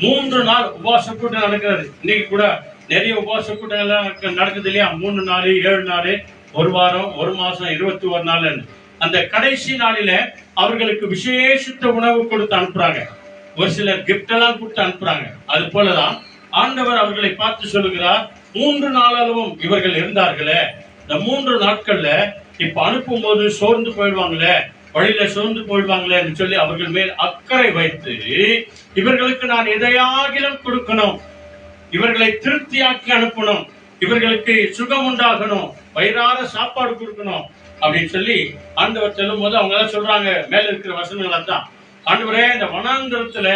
3 நாள் உபவாச கூட்டம் நடக்கிறது. இன்னைக்கு கூட நிறைய உபவாச கூட்டங்கள்லாம் நடக்குது இல்லையா, 3 நாள், 7 நாள், 1 வாரம், 1 மாசம், 21 நாள். அந்த கடைசி நாளில அவர்களுக்கு விசேஷித்த உணவு கொடுத்து அனுப்புறாங்க, ஒரு சிலர் கிஃப்ட் எல்லாம் கொடுத்து அனுப்புறாங்க. அது போலதான் ஆண்டவர் அவர்களை பார்த்து சொல்லுகிறார், 3 நாளாலும் இவர்கள் இருந்தார்களே, இந்த 3 நாட்கள்ல இப்ப அனுப்பும் போது சோர்ந்து போயிடுவாங்களே, வழியில சோர்ந்து போயிடுவாங்களே என்று சொல்லி அவர்கள் மேல் அக்கறை வைத்து, இவர்களுக்கு நான் எதையாகிலும் கொடுக்கணும், இவர்களை திருப்தியாக்கி அனுப்பணும், இவர்களுக்கு சுகம் உண்டாகணும், வயிறார சாப்பாடு கொடுக்கணும் அப்படின்னு சொல்லி ஆண்டவர் சொல்லும் போது அவங்க எல்லாம் சொல்றாங்க, மேல இருக்கிற வசனங்கள் தான், ஆண்டவரே இந்த வனாந்தரத்துல,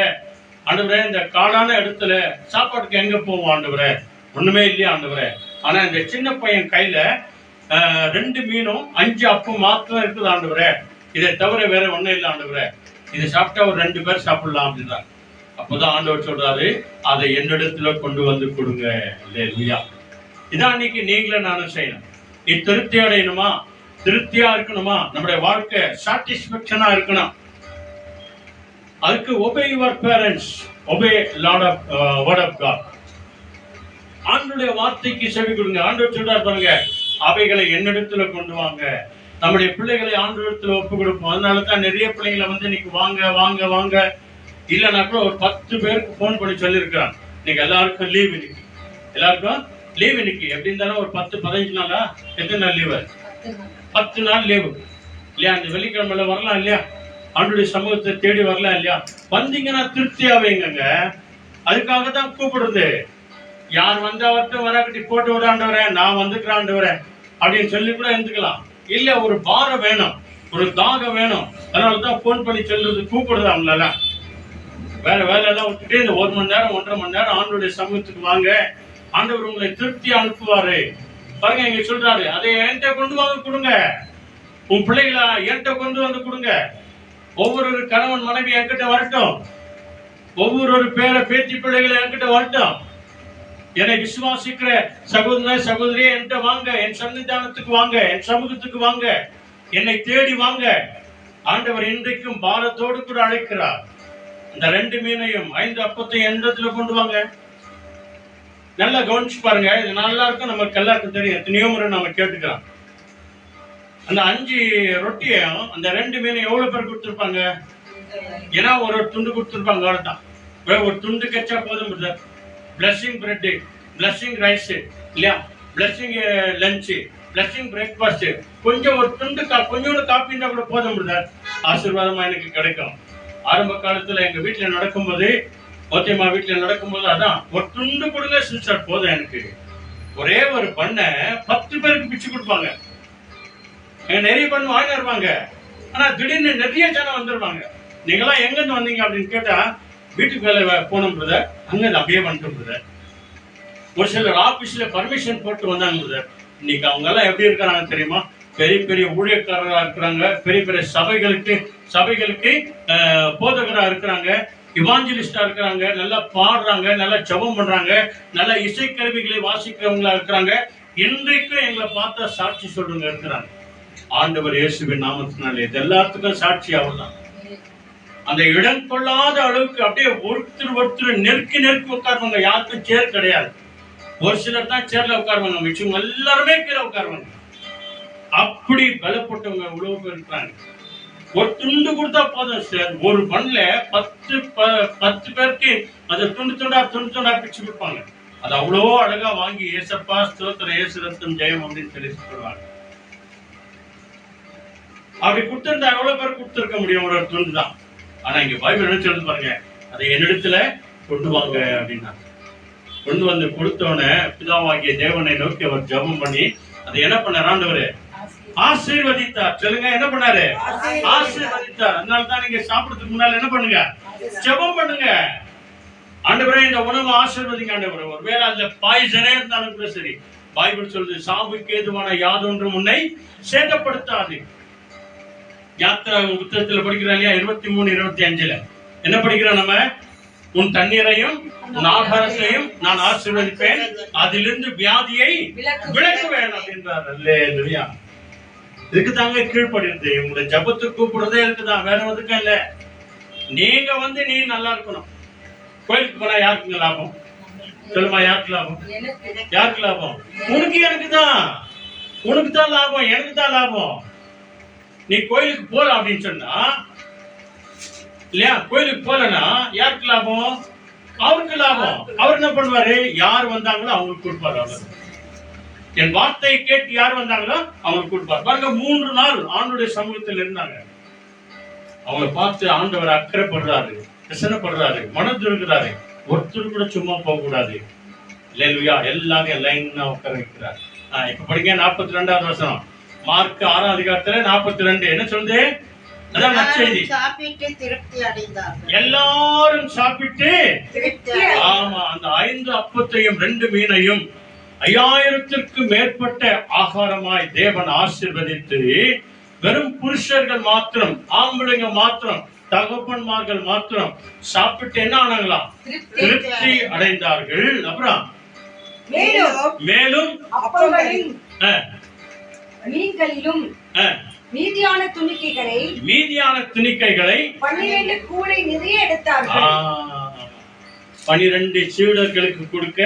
ஆண்டவரே இந்த காடான இடத்துல சாப்பாட்டுக்கு எங்க போவோம் ஆண்டவரே, ஒண்ணுமே இல்லையா ஆண்டவரே, ஆனா இந்த சின்ன பையன் கையில 2 மீனும் 5 அப்பம் மாத்திரம் இருக்குது ஆண்டவரே, இதை தவிர வேற ஒண்ணும் இல்லை ஆண்டவரே, இதை சாப்பிட்டா ஒரு 2 பேர் சாப்பிடலாம் அப்படின்றார். அப்போதான் ஆண்டவர் சொல்றாரு, அதை என்னிடத்துல கொண்டு வந்து கொடுங்க. அல்லேலூயா. இதான் இன்னைக்கு நீங்களும் நானும் செய்யணும். நீ திருப்தி அடையணுமா, திருப்தியா இருக்கணுமா, நம்முடைய வாழ்க்கை சாட்டிஸ்பேக்ஷனா இருக்கணும், அதுக்கு obey your parents, obey Lord of word of God. ஆண்டவருடைய வார்த்தைக்கு செவி கொடுங்க. ஆண்டவர் சொல்றார் பாருங்க, அவைகளை என்னிடத்துல கொண்டு வாங்க. நம்முடைய பிள்ளைகளை ஆண்டவரிடத்துல ஒப்பு கொடுப்போம். அதனாலதான் நிறைய பிள்ளைங்களை வந்து இன்னைக்கு வாங்க வாங்க வாங்க, இல்லைன்னா கூட ஒரு 10 பேருக்கு போன் பண்ணி சொல்லியிருக்கிறான், இன்னைக்கு எல்லாருக்கும் லீவ், இன்னைக்கு எல்லாருக்கும் லீவ், இன்னைக்கு எப்படி இருந்தாலும் ஒரு 10-15 நாளா, எத்தனை நாள் லீவு? 10 நாள் லீவு இல்லையா? அந்த வெள்ளிக்கிழமையில வரலாம் இல்லையா, ஆண்டவருடைய சமூகத்தை தேடி வரலாம் இல்லையா? வந்தீங்கன்னா திருப்தியாவீங்க. அதுக்காக தான் கூப்பிடுறது. யார் வந்தா வரட்டும், வராக்கட்டி போட்டு விடாண்டவரே, நான் வந்துக்கிறேன் ஆண்டவரே அப்படின்னு சொல்லி கூட இருந்துக்கலாம். இல்ல, ஒரு பாரம் வேணும், ஒரு தாகம் வேணும். அதனாலதான் போன் பண்ணி சொல்றது, கூப்பிடுறது அவங்களால. வேற வேலையெல்லாம் விட்டுட்டு இந்த 1 மணி நேரம் 1.5 மணி நேரம் ஆண்டவருடைய சமூகத்துக்கு வாங்க, ஆண்டவர் உங்களை திருப்தி அனுப்புவாரு. பாருங்க, இங்க சொல்றாரு, அதை என்கிட்ட கொண்டு வந்து கொடுங்க, உன் பிள்ளைகளை என்கிட்ட கொண்டு வந்து கொடுங்க. ஒவ்வொரு கணவன் மனைவி என்கிட்ட வரட்டும், ஒவ்வொரு பேர பேத்தி பிள்ளைகளை என்கிட்ட வரட்டும். என்னை விசுவாசிக்கிற சகோதர சகோதரியே என்கிட்ட வாங்க, என் சன்னிதானத்துக்கு வாங்க, என் சமூகத்துக்கு வாங்க, என்னை தேடி வாங்க. ஆண்டவர் இன்றைக்கும் பாரத்தோடு கூட அழைக்கிறார். இந்த 2 மீனையும் 5 அப்பத்தையும் எந்த இடத்துல கொண்டு வாங்க. நல்லா கவனிச்சு பாருங்க, இது நல்லா இருக்கும், நமக்கு எல்லாருக்கும் தெரியும், எத்தனையோ முறை நம்ம கேட்டுக்கிறோம். அந்த 5 ரொட்டியையும் அந்த 2 மீனையும் எவ்வளவு பேர் கொடுத்துருப்பாங்க? ஏன்னா ஒரு துண்டு கொடுத்துருப்பாங்க, அவ்வளவுதான். ஒரு துண்டு கச்சா போதும். பிளஸிங் பிரெட், பிளஸிங் ரைஸ் இல்லையா, பிளஸிங் லஞ்ச், பிளஸிங் பிரேக்ஃபாஸ்ட், கொஞ்சம் ஒரு துண்டு கொஞ்சோண்டு காப்பின்னா கூட போதும், ஆசீர்வாதமா எனக்கு கிடைக்கும். ஆரம்ப காலத்துல எங்க வீட்டுல நடக்கும்போது, ஓத்தியம்மா வீட்டுல நடக்கும்போது, அதான் ஒரு துண்டு கொடுங்க சிஸ்டர் போதும் எனக்கு. ஒரே ஒரு பண்ண 10 பேருக்கு பிச்சு கொடுப்பாங்க. நிறைய பண்ணு வாங்க இருப்பாங்க, ஆனா திடீர்னு நிறைய ஜனம் வந்துருவாங்க. நீங்களாம் எங்க இருந்து வந்தீங்க அப்படின்னு கேட்டா, வீட்டுக்கு வேலை போனோம் பிரதர், அங்க அப்படியே வந்துட்டோம் பிரதர். ஒரு சிலர் ஆபீஸ்ல பர்மிஷன் போட்டு வந்தாங்க பிரதர். இன்னைக்கு அவங்க எல்லாம் எப்படி இருக்கிறாங்க தெரியுமா? பெரிய பெரிய ஊழியக்காரராக இருக்கிறாங்க, பெரிய பெரிய சபைகளுக்கு போதகரா இருக்கிறாங்க, இவாஞ்சலிஸ்டா இருக்கிறாங்க, நல்லா பாடுறாங்க, நல்லா ஜெபம் பண்றாங்க, நல்ல இசைக்கருவிகளை வாசிக்கிறவங்களா இருக்கிறாங்க. இன்றைக்கும் எங்களை பார்த்தா சாட்சி சொல்றவங்க இருக்கிறாங்க. ஆண்டவர் இயேசுவின் நாமத்தினாலே இது எல்லாத்துக்கும் சாட்சி ஆகலாம். அந்த இடம் கொள்ளாத அளவுக்கு அப்படியே ஒருத்தர் நெருக்கி உட்காருவாங்க. யாருக்கும் சேர் கிடையாது. ஒரு சிலர் தான் சேர்ல உட்காருவாங்க, மிச்சவங்க எல்லாருமே கீழே உட்காருவாங்க. அப்படி பலப்பட்டவங்க இவ்வளவு பேர் இருக்கிறாங்க. ஒரு துண்டு கொடுத்தா போதும் சார். ஒரு பண்ணல 10 பேருக்கு அதை துண்டு துண்டா பிச்சு கொடுப்பாங்க. அது அவ்வளோ அழகா வாங்கி ஏசப்பா ஸ்தோத்திரம், ஏசு ரத்தம் ஜெயம் அப்படின்னு சொல்லி சொல்லுவாங்க. அப்படி கொடுத்திருந்தா எவ்வளவு பேர் கொடுத்திருக்க முடியும்? ஒரு துண்டு தான். ஆனா இங்க பைபிள் என்ன சொல்லுது பாருங்க, அதை என்னிடத்துல கொண்டு வாங்க அப்படின்னா கொண்டு வந்து கொடுத்தவன பிதாவாகிய தேவனை நோக்கி அவர் ஜெபம் பண்ணி அதை என்ன பண்ணார்? ஆண்டவரே ஆசீர்வதித்தார். சொல்லுங்க, என்ன பண்ணாரு? ஆசீர்வதித்தார். அதனாலதான் நீங்க சாப்பிடுறதுக்கு முன்னால என்ன பண்ணுங்க? ஜெபம் பண்ணுங்க. ஆண்டவரே இந்த உணவு ஆசீர்வதிங்க ஆண்டவரே. ஒருவேளை அதுல பாய்சனே இருந்தாலும் கூட சரி, பைபிள் சொல்லுது சாவுக்கு ஏதுவான யாதொன்றும் உன்னை சேதப்படுத்தாது. யாத்திரா புத்தகத்துல படிக்கிறோம் இல்லையா? 23-25 என்ன படிக்கிறோம் நம்ம? உன் தண்ணீரையும் உன் ஆகாரத்தையும் நான் ஆசீர்வதிப்பேன், அதிலிருந்து வியாதியை விலக்குவேன் அப்படின்றார். அல்லேலூயா. இதுக்கு தாங்க கீழ்ப்படிறது. உங்களை ஜபத்துக்கு கூப்பிடுறதே இருக்குதான், வேற எதுக்கும் இல்ல. நீங்க வந்து நீ நல்லா இருக்கணும். கோயிலுக்கு போனா யாருக்குங்க லாபம்? சொல்லுமா, யாருக்கு லாபம்? யாருக்கு லாபம்? உனக்கு எனக்கு தான். உனக்கு தான் லாபம், எனக்கு தான் லாபம். நீ கோயிலுக்கு போல அப்படின்னு சொன்னா இல்லையா? கோயிலுக்கு போலன்னா யாருக்கு லாபம்? அவருக்கு லாபம். அவர் என்ன பண்ணுவாரு? யார் வந்தாங்களோ அவங்களுக்கு கொடுப்பாரு. அவர் என் வார்த்தையை கேட்டு யார் வந்தாங்களோ அவங்களுக்கு கொடுப்பாரு. பாருங்க, 3 நாள் ஆண்டுடைய சமூகத்தில் இருந்தாங்க. அவங்களை பார்த்து ஆண்டவர் அக்கறைப்படுறாரு, பிரசனப்படுறாரு, மனதிருக்கிறாரு. ஒருத்தர் கூட சும்மா போக கூடாது. அல்லேலூயா. எல்லாரும் லைன்னா உட்கார வைக்கிறார். இப்ப படிங்க 42வது வசனம். மார்க் 6ஆம் அதிகாரத்துல 42 என்ன சொல்லுது? அதான் நற்செய்தி. சாப்பிட்டு திருப்தி அடைந்தார்கள். எல்லாரும் சாப்பிட்டு திருப்தி ஆமா, அந்த 5 அப்பத்தையும் 2 மீனையும் 5000த்திற்கு மேற்பட்ட ஆகாரமாய் தேவன் ஆசீர்வதித்து, வெறும் புருஷர்கள் மாத்திரம், ஆம்பளைங்க மாத்திரம், தகப்பன்மார்கள் மாத்திரம் சாப்பிட்டு என்ன ஆனாங்களாம்? திருப்தி அடைந்தார்கள். அப்புறம் மேலும் அப்பங்களிலும் மீன்களிலும் மீதியான துணிக்கைகளை 12 கூடை நிறைய எடுத்தார்கள். 12 சீடர்களுக்கு கொடுக்க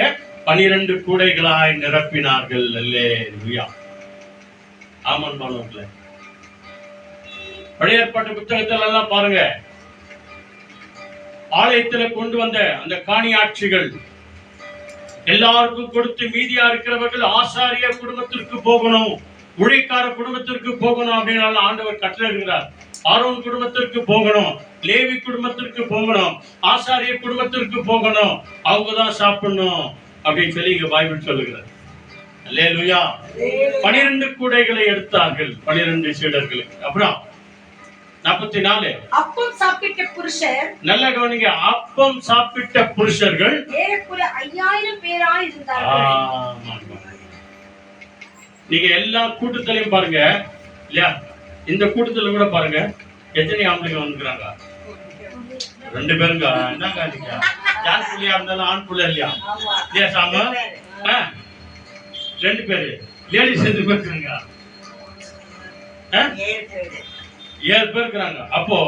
12 கூடைகளாய் நிரப்பினார்கள். அல்லேலூயா. ஆமன் பாருங்களே. பழைய ஏற்பாட்டு புத்தகத்துல எல்லாம் பாருங்க, ஆலயத்துல கொண்டு வந்த அந்த காணியாட்சிகள் எல்லாருக்கும் கொடுத்து மீதியா இருக்கிறவர்கள் ஆசாரிய குடும்பத்திற்கு போகணும், ஊழியக்கார குடும்பத்திற்கு போகணும் அப்படின்னு ஆண்டவர் கட்டளை இருக்கிறார். ஆரோன் குடும்பத்திற்கு போகணும், லேவி குடும்பத்திற்கு போகணும், ஆசாரிய குடும்பத்திற்கு போகணும், அவங்கதான் சாப்பிடணும் அப்படின்னு சொல்லி இங்க பைபிள் சொல்லுகிறார். அல்லேலூயா. 12 கூடைகளை எடுத்தார்கள் 12 சீடர்களுக்கு. அப்புறம் 44 அப்பம் சாப்பிட்ட புருஷர், நல்ல கவனிங்க, அப்பம் சாப்பிட்ட புருஷர்கள் ஏறக்குறைய 5000 பேராய் இருந்தார்கள். நீங்க எல்லா கூட்டத்திலையும் பாருங்க இல்லையா? இந்த கூட்டத்துல கூட பாருங்க எத்தனை ஆம்பளைங்க வந்துக்கிறாங்க? 2 பேருங்க. என்னங்க நீங்க ஆண் புள்ளியா இருந்தாலும் ஆண் புள்ள இல்லையா? இல்லையா சாம? 2 பேரு. லேடிஸ் எது பேர் இருக்காங்க? 7 பேர் இருக்கிறாங்க. அப்போ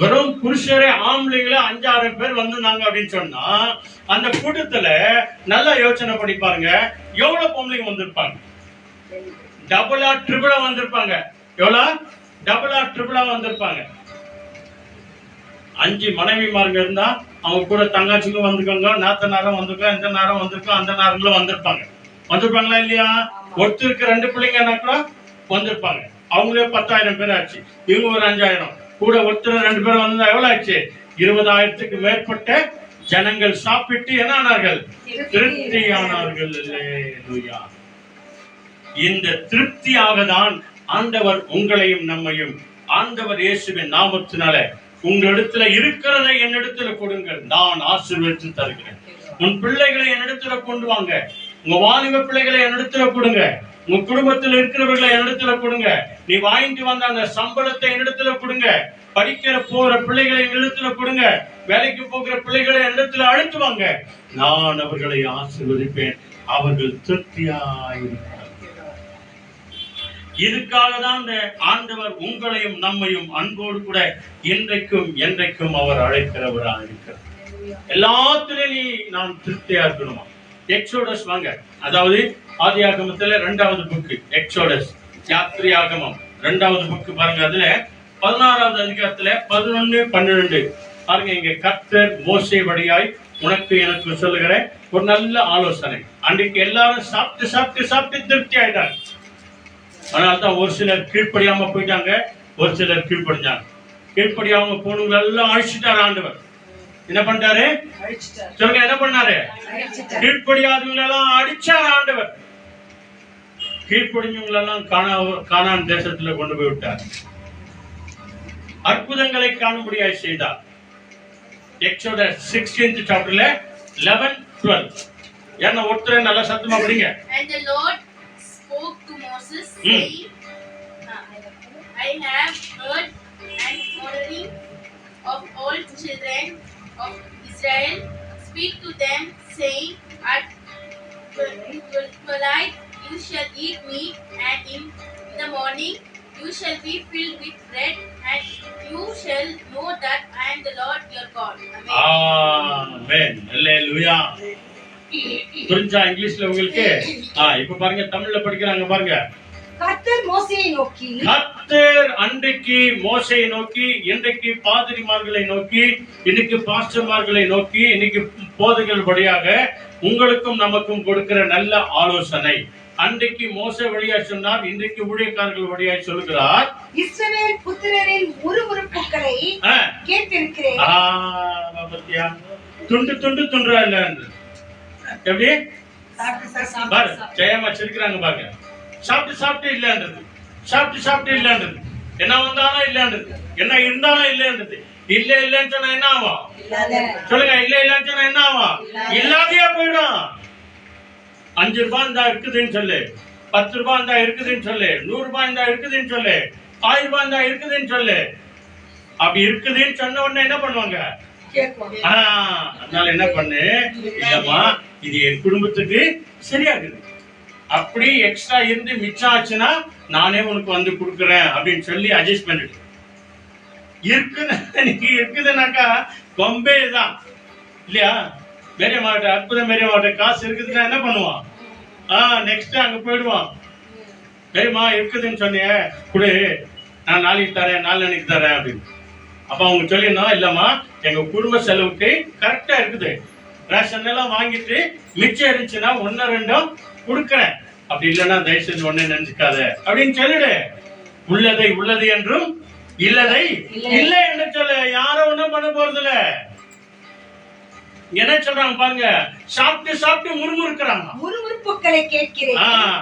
வெறும் புருஷரே ஆம்பளைங்களே 5-6 பேர் வந்திருந்தாங்க அப்படின்னு சொன்னா, அந்த கூட்டத்துல நல்லா யோசனை பண்ணி பாருங்க, எவ்வளவு பொம்பளைங்க வந்திருப்பாங்க? டபுளா ட்ரிபிளா வந்திருப்பாங்க. எவ்வளவு? டபுளா ட்ரிபிளா வந்திருப்பாங்க. 5 மனைவிமாருங்க இருந்தா அவங்க கூட தங்காச்சிக்கும் வந்துக்கோங்க, நாத்தனாரும் வந்திருக்கோம், இந்த நேரம் வந்திருக்கோம், அந்த நேரங்களும் வந்திருப்பாங்க. வந்திருப்பாங்களா இல்லையா? ஒருத்தருக்கு 2 பிள்ளைங்கன்னா கூட வந்திருப்பாங்க. அவங்களே 10,000 பேர் ஆச்சு. இவங்க ஒரு 5,000 கூட ஒருத்தர் 2 பேர் வந்தா எவ்வளவு ஆச்சு? 20,000த்துக்கு மேற்பட்ட ஜனங்கள் சாப்பிட்டு என்ன ஆனார்கள்? திருப்தியானார்கள். அல்லேலூயா. இந்த திருப்தியாக தான் ஆண்டவர் உங்களையும் நம்மையும், ஆண்டவர் இயேசுவின் நாமத்தினால, உங்களிடத்துல இருக்கிறதை என்னிடத்துல கொடுங்கள், நான் ஆசீர்வதித்து தருகிறேன். உன் பிள்ளைகளை என்னிடத்துல கொண்டு வாங்க, உங்க வாலிப பிள்ளைகளை என்னிடத்துல கொடுங்க, உங்க குடும்பத்தில் இருக்கிறவர்களை என்னிடத்துல கொடுங்க, நீ வாங்கிட்டு வந்த அந்த சம்பளத்தை என்னிடத்துல கொடுங்க, படிக்கிற போற பிள்ளைகளை என்னிடத்துல கொடுங்க, வேலைக்கு போகிற பிள்ளைகளை என்னிடத்துல அழைத்து வாங்க, நான் அவர்களை ஆசீர்வதிப்பேன், அவர்கள் திருப்தியாயிருப்பார்கள். இதுக்காக தான் இந்த ஆண்டவர் உங்களையும் நம்மையும் அன்போடு கூட இன்றைக்கும் என்றைக்கும் அவர் அழைக்கிறவராக இருக்கிறார். எல்லாத்திலும் நீ நான் திருப்தியா இருக்கணுமா? எக்ஸோடஸ் வாங்க, அதாவது ஆதியாகமத்துல 2வது புக்கு எக்ஸோடஸ், யாத்திரையாகமம் 2வது புக்கு பாருங்க. அதுல 16வது அதிகாரத்துல 11, 12 பாருங்க. இங்க கர்த்தர் மோசே வழியாய் உனக்கு எனக்கு சொல்லுகிற ஒரு நல்ல ஆலோசனை. அன்றைக்கு எல்லாரும் சாப்பிட்டு சாப்பிட்டு சாப்பிட்டு திருப்தி ஆயிட்டாங்க. அதனால்தான் ஒரு சிலர் கீழ்ப்படியாம போயிட்டாங்க, ஒரு சிலர் கீழ்ப்படிஞ்சாங்க. கீழ்ப்படியாம போனவங்க எல்லாம் அழிச்சிட்டார் ஆண்டவர். என்ன பண்ணிட்டாரு சொல்லுங்க, என்ன பண்ணாரு? கீழ்ப்படியாதவங்க எல்லாம் அடிச்சார் ஆண்டவர். கீழ்ப்படிஞ்சவங்க எல்லாம் கானான் தேசத்துல கொண்டு போய் விட்டார். அற்புதங்களை காணும்படியாய் செய்தார். எக்ஸோடஸ் 16th chapterல 11, 12 என்ன ஒருத்தர் நல்ல சத்தமா படிங்க. And the Lord spoke to Moses, saying, I have heard and ordering of all children of Israel. Speak to them, saying, At twilight you shall eat meat, and in the morning you shall be filled with bread, and you shall know that I am the Lord your God. ஆமென். அல்லேலூயா. புரிஞ்சா இங்கிலீஷ்ல உங்களுக்கு? இப்ப பாருங்க, தமிழ்ல படிக்கிறாங்க பாருங்க. கர்த்தர் மோசேயை நோக்கி, கர்த்தர் அன்றைக்கு மோசேயை நோக்கி, இன்றைக்கு பாதிரிமார்களை நோக்கி, இன்னைக்கு பாஸ்டர்மார்களை நோக்கி, இன்னைக்கு போதகர்கள் வழியாக உங்களுக்கும் நமக்கும் கொடுக்கிற நல்ல ஆலோசனை. அன்றைக்கு மோசே வழியாய் சொன்னார், இன்றைக்கு ஊழியக்காரர்கள் வழியாய் சொல்லுகிறார். இஸ்ரவேல் புத்திரரின் முறுமுறுப்புகளை கேட்டிருக்கிறேன். துண்டு துண்டு துண்டா இல்ல எப்படி பாரு ஜெயமா சிரிக்கிறாங்க பாருங்க. சாப்பிட்டு சாப்பிட்டு இல்லன்றது, சாப்பிட்டு சாப்பிட்டு இல்லன்றது, என்ன வந்தாலும் இல்லன்றது, என்ன இருந்தாலும் இல்லன்றது. இல்ல இல்லன்னு சொன்னா என்ன ஆகும் சொல்லுங்க? இல்ல இல்லன்னு சொன்னா என்ன ஆகும்? இல்லாதையா போயிடும். 5 ரூபாய் இருந்தா இருக்குதுன்னு சொல்லு, 10 ரூபாய் இருந்தா இருக்குதுன்னு சொல்லு, 100 ரூபாய் இருந்தா இருக்குதுன்னு சொல்லு, 1000 ரூபாய் இருந்தா இருக்குதுன்னு சொல்லு. அப்படி இருக்குதுன்னு சொன்ன உடனே என்ன பண்ணுவாங்க? அதனால என்ன பண்ணு, இல்லம்மா இது என் குடும்பத்துக்கு சரியாகுது, அப்படி எக்ஸ்ட்ரா இருந்து மிச்சம் ஆச்சுன்னா நானே உனக்கு வந்து கொடுக்குறேன் அப்படின்னு சொல்லி அட்ஜஸ்ட் பண்ணிடு. இருக்குதுனாக்கா கொம்பே தான் இல்லையா? மேரிய மாவட்ட அற்புதம் மேரிய மாவட்ட காசு இருக்குதுன்னா என்ன பண்ணுவான்? நெக்ஸ்ட் அங்க போயிடுவான். மேரியமா இருக்குதுன்னு சொன்னியே குடு, நான் நாளைக்கு தரேன், நாளைக்கு தரேன் அப்படின்னு. அப்ப அவங்க சொல்லிடணும், இல்லம்மா எங்க குடும்ப செலவுக்கு கரெக்டா இருக்குது, ரேஷன் எல்லாம் வாங்கிட்டு மிச்சம் இருந்துச்சுன்னா 1 2 கொடுக்கறேன், அப்படி இல்லைன்னா தயவு செஞ்சு ஒண்ணு நினைச்சுக்காத அப்படின்னு சொல்லிடு. உள்ளதை உள்ளது என்றும் இல்லதை இல்லை என்று சொல்ல. யாரும் ஒண்ணும் பண்ண போறது இல்ல. என்ன சொல்றாங்க பாருங்க, சாப்பிட்டு சாப்பிட்டு முறுமுறுக்கிறாங்க. முறுமுறுப்புகளை கேட்கிறேன்.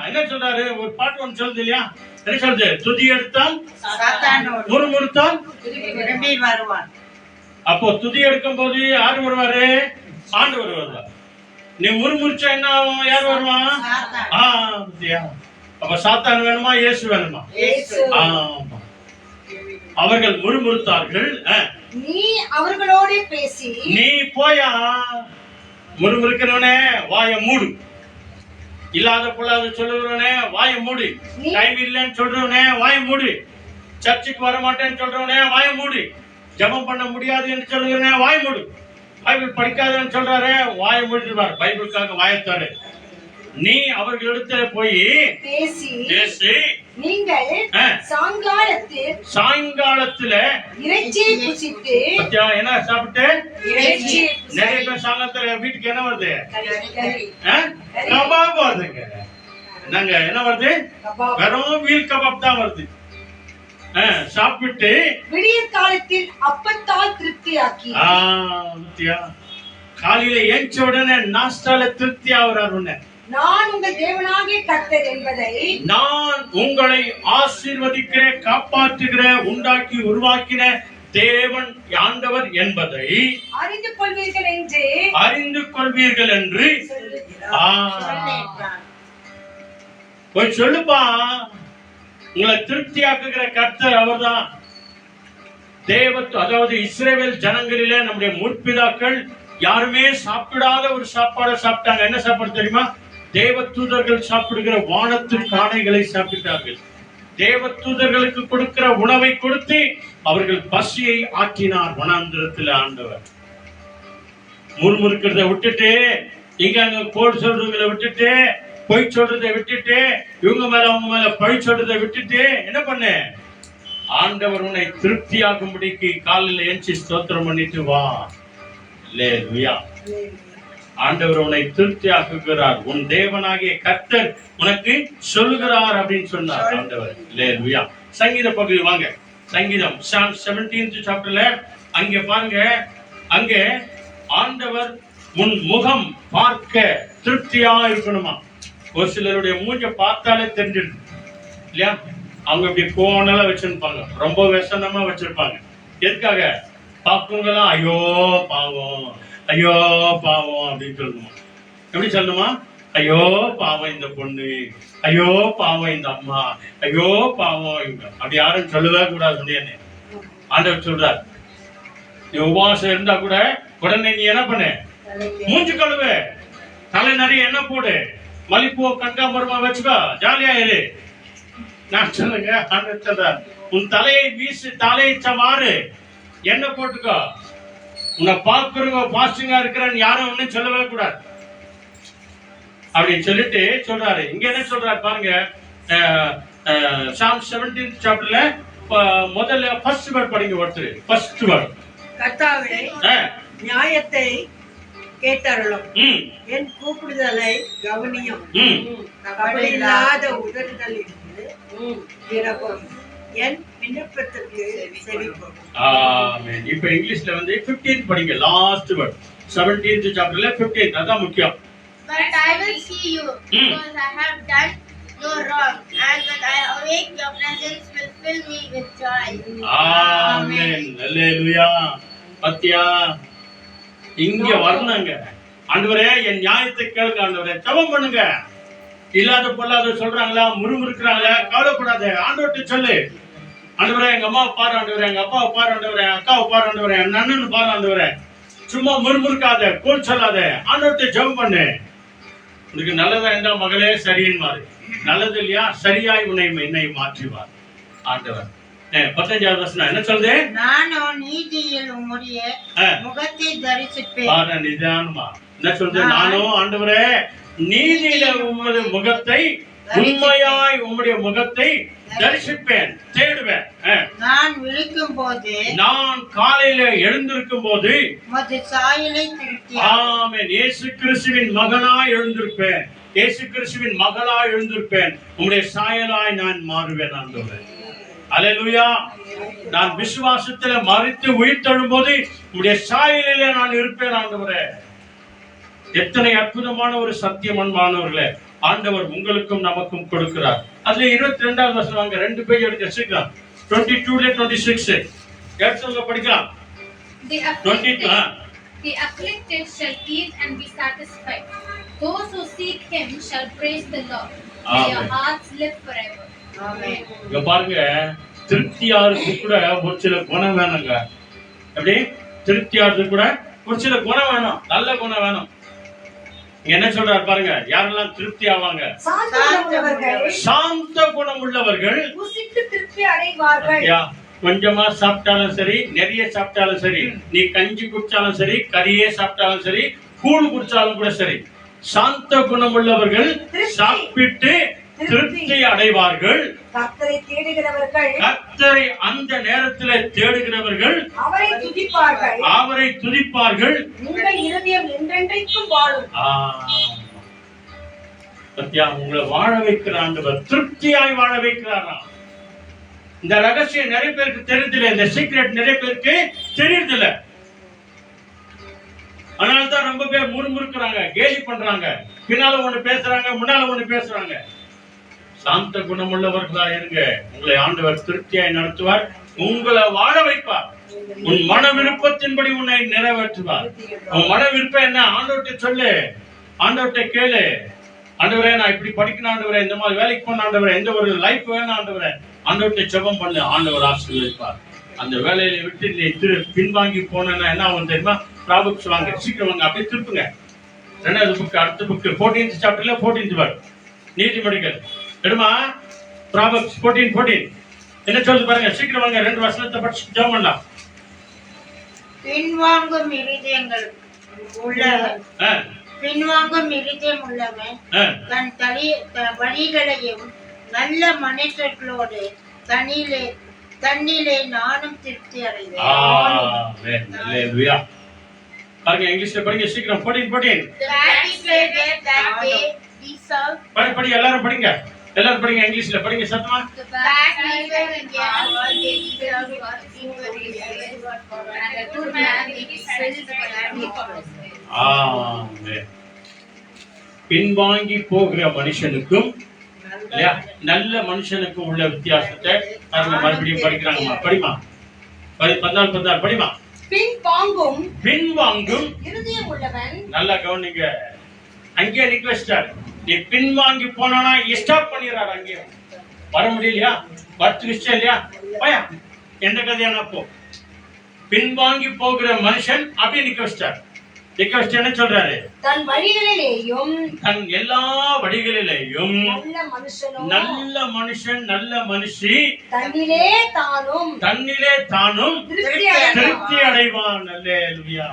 என்ன சொல்றாரு? ஒரு பாட்டு ஒன்று சொல்லுது இல்லையா? என்ன சொல்றது? துதி எடுத்தால் முறுமுறுத்தால் திரும்பி வருவான். அப்போ துதி எடுக்கும் போது யாரு வருவாரு? ஆண்டவர் வருவார். நீ முறுமுறுச்சா என்ன ஆகும்? யார் வருவான்? அப்ப சாத்தான் வேணுமா இயேசு வேணுமா? அவர்கள் முறுமுறுத்தார்கள். நீ அவர்களோட பேசி, நீ போயா முறுமுறுக்கிறவனே வாய மூடு, இல்லாத பொல்லாத சொல்லுறவனே வாய மூடு, டைம் இல்லைன்னு சொல்றவனே வாய மூடு, சர்ச்சுக்கு வர மாட்டேன்னு சொல்றவனே வாய மூடு, ஜெபம் பண்ண முடியாது என்று சொல்லுகிறவனே வாய மூடு, பைபிள் படிக்காதன்னு சொல்றாரு வாய மூடிடுவார், பைபிளுக்காக வாயத்தாரு. நீ அவர்களிடத்துல போய் பேசி நீங்கள் சாயங்காலத்துல இறைச்சியை புசித்து, என்ன சாப்பிட்டு? நிறைய பேர் சாயங்காலத்துல வீட்டுக்கு என்ன வருது? கபாப் வருதுங்க. என்னங்க என்ன வருது? வெறும் வீல் கபாப் தான் வருது. சாப்பிட்டு விடியற் காலத்தில் அப்பத்தால் திருப்தியாக்கி, காலையில ஏஞ்ச உடனே நாஸ்டால திருப்தி ஆகுறாரு. நான் உங்கள் தேவனாகிய கர்த்தர் என்பதை, நான் உங்களை ஆசீர்வதிக்கிற, காப்பாற்றுகிற, உண்டாக்கி உருவாக்கின தேவன் ஆண்டவர் என்பதை அறிந்து கொள்வீர்கள் என்று போய் சொல்லுப்பா. உங்களை திருப்தியாக்குகிற கர்த்தர் அவர்தான். அதாவது இஸ்ரவேல் ஜனங்களிலே நம்முடைய முற்பிதாக்கள் யாருமே சாப்பிடாத ஒரு சாப்பாடை சாப்பிட்டாங்க. என்ன சாப்பாடு தெரியுமா? தேவ தூதர்கள் சாப்பிடுகிற வானத்து காணைகளை சாப்பிட்டார்கள். தேவ தூதர்களுக்கு கொடுக்கிற உணவை கொடுத்து அவர்கள் பசியை ஆக்கினார் வனாந்திரத்தில் ஆண்டவர். முறுமுறுக்கிறத விட்டுட்டு, இங்க அங்க கோல் சொல்றவங்களை விட்டுட்டு, பொய் சொல்றதை விட்டுட்டு, இவங்க மேல அவங்க மேல பழி சொல்றதை விட்டுட்டு என்ன பண்ணு? ஆண்டவர் உன்னை திருப்தியாகும்படிக்கு காலையில எழுச்சி ஸ்தோத்திரம் பண்ணிட்டு வா. அல்லேலூயா. ஆண்டவர் உன்னை திருப்தியாக்குகிறார், உன் தேவனாகிய கர்த்தர் உனக்கு சொல்லுகிறார் அப்படின்னு சொன்னார் ஆண்டவர். அல்லேலூயா. சங்கீத பகுதி வாங்க, சங்கீதம் Psalm 17th chapterல அங்க பாருங்க, அங்க ஆண்டவர் உன் முகம் பார்க்க திருப்தியா இருக்கணுமா. ஒரு சிலருடைய மூஞ்ச பார்த்தாலே தெரிஞ்சிருக்கு இல்லையா, அவங்க இப்படி கோணலா வச்சிருப்பாங்க, ரொம்ப व्यसனமா வச்சிருப்பாங்க. எதுக்காக? பார்க்கவங்களாம் ஐயோ பாவம் ஐயோ பாவம் அப்படின்னு சொல்லணுமா. எப்படி சொல்லணுமா? ஐயோ பாவம் இந்த பொண்ணு, ஐயோ பாவம் இந்த அம்மா, ஐயோ பாவம் இவங்க, அப்படி யாரும் சொல்லவே கூடாது. சொன்னேன்னு ஆண்டவர் சொல்றார், நீ உபவாசம் இருந்தா கூட உடனே நீ என்ன பண்ணு, மூஞ்சு கழுவு, தலை நிறைய எண்ணெய் போடு, மல்லிப்பூ கனகாம்பரமா வச்சுக்கோ, ஜாலியா இரு. நான் சொல்லுங்க, ஆண்டவர் சொல்றார், உன் தலையை வீசு, தலையை சவாறு, எண்ணெய் போட்டுக்கோ. உன்னை பார்க்கிறவங்க பாஸ்டிங்கா இருக்கிறன்னு யாரும் ஒன்னும் சொல்லவே கூடாது அப்படின்னு சொல்லிட்டு சொல்றாரு. இங்க என்ன சொல்றாரு பாருங்க, Psalm 17th chapterல முதல்ல ஃபர்ஸ்ட் வேர்ட் படிங்க. ஒருத்தர் ஃபர்ஸ்ட் வேர்ட், கர்த்தாவே நியாயத்தை கேட்டருளும், என் கூப்பிடுதலை கவனியும், கபடியில்லாத உதடுகளிலிருந்து பிறகும் என் விண்ணப்பத்திற்கு செவிப்போம். ஆமென். இப்போ இங்கிலீஷ்ல வந்து 15th படிங்க, லாஸ்ட் வேர்ட் 17th chapterல 15th, அதான் முக்கியம். But I will see you, because I have done no wrong, and when I awake, your presence will fill me with joy. ஆமென். அல்லேலூயா. பத்தியா இங்க வரணுங்க. ஆண்டவரே என் நியாயத்தை கேளுங்க ஆண்டவரே, ஜெபம் பண்ணுங்க. இல்லாத பொல்லாத சொல்றாங்களா, முறுமுறுக்குறாங்களா, கவலைப்படாத, ஆண்டவர்கிட்ட சொல்லு. ஆண்டவரே எங்க அம்மாவை பாரு ஆண்டவரே, எங்க அப்பாவை பாரு ஆண்டவரே, அக்காவை பாரு ஆண்டவரே, என் அண்ணன் பாரு ஆண்டவரே. சும்மா முறுமுறுக்காத, கோல் சொல்லாத, ஆண்டவர்கிட்ட ஜெபம் பண்ணு. உனக்கு நல்லதா இருந்தா மகளே சரின்னு மாறு, நல்லது இல்லையா சரியாய் என்னை மாற்றுவார் ஆண்டவர். 15வது வசனம் என்ன சொல்லுது? நானும் நீதியில் உம்முடைய முகத்தை தரிசிப்பேன். பாரு நிதானமா என்ன சொல்றது? நானும் ஆண்டவரே நீதியில உம்முடைய முகத்தை, உண்மையாய் உம்முடைய முகத்தை தரிசிப்பேன், தேடுவேன். நான் விழிக்கும் போது, நான் காலையில எழுந்திருக்கும் போது சாயலை திருப்தி. ஆமென். இயேசு கிறிஸ்துவின் மகனாய் எழுந்திருப்பேன், இயேசு கிறிஸ்துவின் மகளாய் எழுந்திருப்பேன், உம்முடைய சாயலாய் நான் மாறுவேன் ஆண்டவரே. அல்லேலூயா. நான் விசுவாசத்துல மரித்து உயிர் தழும்போது உம்முடைய சாயலிலே நான் இருப்பேன் ஆண்டவரே. எத்தனை அற்புதமான ஒரு சத்தியம் அன்பானவர்களே, ஆண்டவர் உங்களுக்கும் நமக்கும் கொடுக்கிறார். அதுல 22வது வசனம் வாங்க, 2 பேஜ் எடுத்து வச்சுக்கலாம். 22 26 எடுத்துங்க படிக்கலாம். The afflicted shall eat and be satisfied. Those who seek him shall praise the Lord. May your hearts live forever. ஆமென். இங்க பாருங்க, திருப்தியாருக்கு கூட ஒரு சில குணம் வேணுங்க. எப்படி திருப்தியாருக்கு கூட ஒரு சில குணம் வேணும், நல்ல குணம் வேணும். என்ன சொல்றாரு பாருங்க, யாரெல்லாம் திருப்தி ஆவாங்க? சாந்த குணம் உள்ளவர்கள் திருப்தி அடைவார்கள். கொஞ்சமா சாப்பிட்டாலும் சரி, நிறைய சாப்பிட்டாலும் சரி, நீ கஞ்சி குடிச்சாலும் சரி, கறியே சாப்பிட்டாலும் சரி, கூழ் குடிச்சாலும் கூட சரி, சாந்த குணம் உள்ளவர்கள் சாப்பிட்டு திருப்தி அடைவார்கள். கர்த்தரை தேடுகிறவர்கள், கர்த்தரை அந்த நேரத்தில் தேடுகிறவர்கள் அவரை துதிப்பார்கள், அவரை துதிப்பார்கள். உங்கள் இருதயம் என்றென்றைக்கும் வாழும். சத்யா உங்களை வாழ வைக்கிறான், திருப்தியாய் வாழ வைக்கிறாராம். இந்த ரகசியம் நிறைய பேருக்கு தெரியுதில்லை, இந்த சீக்ரெட் நிறைய பேருக்கு தெரியுதில்ல. அதனால்தான் ரொம்ப பேர் முறுமுறுக்கிறாங்க, கேலி பண்றாங்க, பின்னால ஒண்ணு பேசுறாங்க, முன்னால ஒண்ணு பேசுறாங்க. சாந்த குணமுள்ளவர்களா இருங்க, உங்களை ஆண்டவர் திருப்தியாய் நடத்துவார், உங்களை வாழ வைப்பார், உன் மன விருப்பத்தின்படி உன்னை நிறைவேற்றுவார். உன் மன விருப்பம் என்ன? ஆண்டவர்கிட்ட சொல்லு, ஆண்டவர்கிட்ட கேளு. ஆண்டவரே நான் இப்படி படிக்கணும் ஆண்டவரே, இந்த மாதிரி வேலைக்கு போன ஆண்டவரே, எந்த ஒரு லைஃப் வேணும் ஆண்டவரே, ஆண்டவர்கிட்ட ஜெபம் பண்ணு, ஆண்டவர் ஆசீர்வதிப்பார். அந்த வேலையில விட்டு நீ பின்வாங்கி போனா என்ன ஆகும் தெரியுமா? ப்ராபப்ஸ் வாங்க, சீக்கிரம் வாங்க, அப்படியே திருப்புங்க. 2வது புக், அடுத்த புக் 14th chapterல 14th verse, நீதிமொழிகள் எடுமா. ப்ராபப்ஸ் 14 என்ன சொல்லுது பாருங்க, சீக்கிரம் வாங்க, 2 வசனத்தை படிச்சு ஜெபம் பண்ணலாம். பின்வாங்கும் இருதயங்கள் உள்ளவன் தன் வழிகளையும் நல்ல மனுஷர்களோடு தன்னிலே நானும் திருப்தி அடைவேன். ஆமென். அல்லேலூயா. பாருங்க இங்கிலீஷ்ல படிங்க சீக்கிரம். 14. The happy pleasure that they deserve. படி எல்லாரும் படிங்க. எல்லாரும் படிங்க இங்கிலீஷ்ல படிங்க சத்தமா. The bad pleasure in their all they deserve was and the good man is filled with happy. ஆமென். பின்வாங்கி போகிற மனுஷனுக்கும் இல்லையா நல்ல மனுஷனுக்கும் உள்ள வித்தியாசத்தை பாருங்க. மறுபடியும் படிக்கிறாங்கம்மா. படிமா 14 படிமா. பின்வாங்கும் இருதயம் உள்ளவன் நல்லா கவனிங்க. அங்கே ரிக்வெஸ்டர் நீ பின்வாங்கி போனா ஸ்டாப் பண்ணிடுறாரு. அங்கே வர முடியலையா? வரத்துக்கு இஷ்டம் இல்லையா? பயா எந்த கதையான போ. பின்வாங்கி போகிற மனுஷன் அப்படியே ரிக்வெஸ்டர் என்ன சொல்றாரு? தன் வழிகளிலேயும் தன் எல்லா வழிகளிலேயும் நல்ல மனுஷனும் நல்ல மனுஷன் நல்ல மனுஷி தன்னிலே தானும் திருப்தி அடைவான். அல்லேலூயா.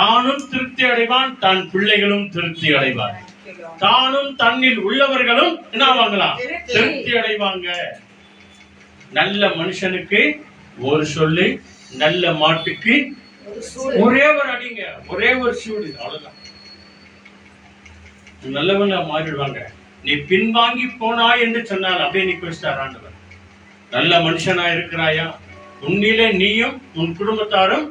தானும் திருப்தி அடைவான், தன் பிள்ளைகளும் திருப்தி அடைவார். தானும் தன்னில் உள்ளவர்களும் என்ன வாங்கலாம்? திருப்தி அடைவாங்க. நல்ல மனுஷனுக்கு ஒரு சொல்லு, நல்ல மாட்டுக்கு ஒரே ஒரு அடிங்க, ஒரே ஒரு சூடு, அவ்வளவுதான். நல்லவங்க மாறிடுவாங்க. நீ பின்வாங்கி போனாய் என்று சொன்னால் அப்படியே நீ பேசிட்டார் ஆண்டவர். நல்ல மனுஷனா இருக்கிறாயா? உன்னிலே நீயும் உன் குடும்பத்தாரும்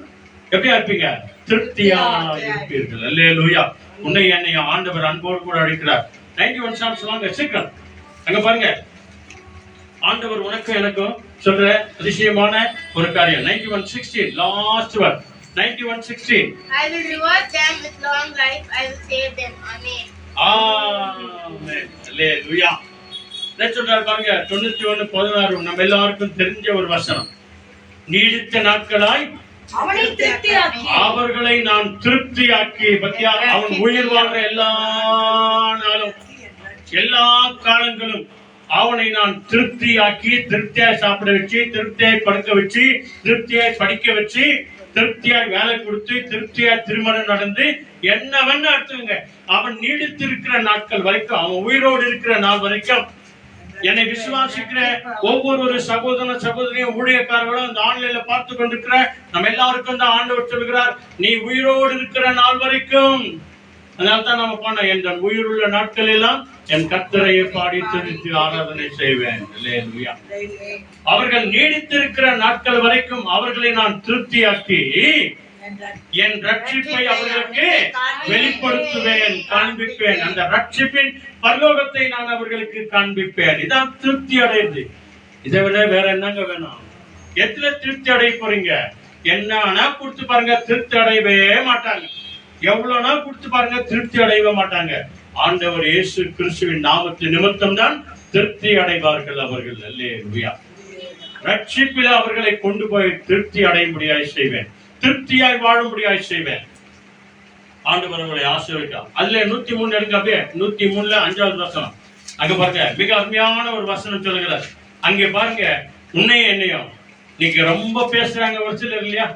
எப்படியா இருப்பீங்க? திருப்தியா இருப்பீர்கள். அல்லேலூயா. உன்னை என்னை ஆண்டவர் அன்போடு கூட அழைக்கிறார். 91 Psalms வாங்க சீக்கிரம். அங்க பாருங்க, ஆண்டவர் உனக்கும் எனக்கும் சொல்ற அதிசயமான ஒரு காரியம். 91:16 last word. 91:16 I will reward them with long life. I will save them. Amen. ஆமென். அல்லேலூயா. என்ன சொல்றாரு பாருங்க. 91:16 நம்ம எல்லாருக்கும் தெரிஞ்ச ஒரு வசனம். நீடித்த நாட்களாய் அவனை திருப்தியாக்கி அவர்களை நான் திருப்தியாக்கி. பத்தியா, அவன் உயிர் வாழ்ற எல்லா நாளும் எல்லா காலங்களும் அவனை நான் திருப்தியாக்கி, திருப்தியாய் சாப்பிட வச்சு, திருப்தியாய் படுக்க வச்சு, திருப்தியாய் படிக்க வச்சு, திருப்தியாய் வேலை கொடுத்து, திருப்தியாய் திருமணம் நடந்து என்னவென்னு அர்த்தங்க. அவன் நீடித்திருக்கிற நாட்கள் வரைக்கும், அவன் உயிரோடு இருக்கிற நாள் வரைக்கும் என்னை விசுவாசிக்கிற ஒவ்வொரு சகோதரன் சகோதரியும் ஊழியக்காரர்களும் இந்த ஆன்லைன்ல பார்த்து கொண்டிருக்கிற நம்ம எல்லாருக்கும் தான் ஆண்டவர் சொல்கிறார், நீ உயிரோடு இருக்கிற நாள் வரைக்கும். அதனால்தான் நம்ம பண்ண என் உயிருள்ள நாட்கள் எல்லாம் என் கர்த்தரையை பாடி துதித்து ஆராதனை செய்வேன். அல்லேலூயா. அவர்கள் நீடித்திருக்கிற நாட்கள் வரைக்கும் அவர்களை நான் திருப்தியாக்கி என் ரட்சிப்பை அவர்களுக்கு வெளிப்படுத்துவேன், காண்பிப்பேன். அந்த ரட்சிப்பின் பரலோகத்தை நான் அவர்களுக்கு காண்பிப்பேன். இதான் திருப்தி அடையுது. இதை விட வேற என்னங்க வேணும்? எத்தனை திருப்தி அடைய போறீங்க? என்னன்னா கொடுத்து பாருங்க, திருப்தி அடையவே மாட்டாங்க. எவ்வளவுனா கொடுத்து பாருங்க, திருப்தி அடையவே மாட்டாங்க. ஆண்டவர் இயேசு கிறிஸ்துவின் நாமத்தின் நிமித்தம் தான் திருப்தி அடைவார்கள் அவர்கள். அல்லேலூயா. ரட்சிப்பில அவர்களை கொண்டு போய் திருப்தி அடைய முடியாய் செய்வேன், திருப்தியாய் வாழும்படியாய் செய்வேன். ஆண்டவர் அவர்களை ஆசீர்வதிப்பார். அதுல 103 எடுக்க, அப்படியே 103 5வது வசனம். அங்க பாருங்க, மிக அருமையான ஒரு வசனம் சொல்லுகிறார். அங்கே பாருங்க, உன்னையும் என்னையும் நீங்க ரொம்ப பேசுறாங்க ஒரு சிலர் இல்லையா?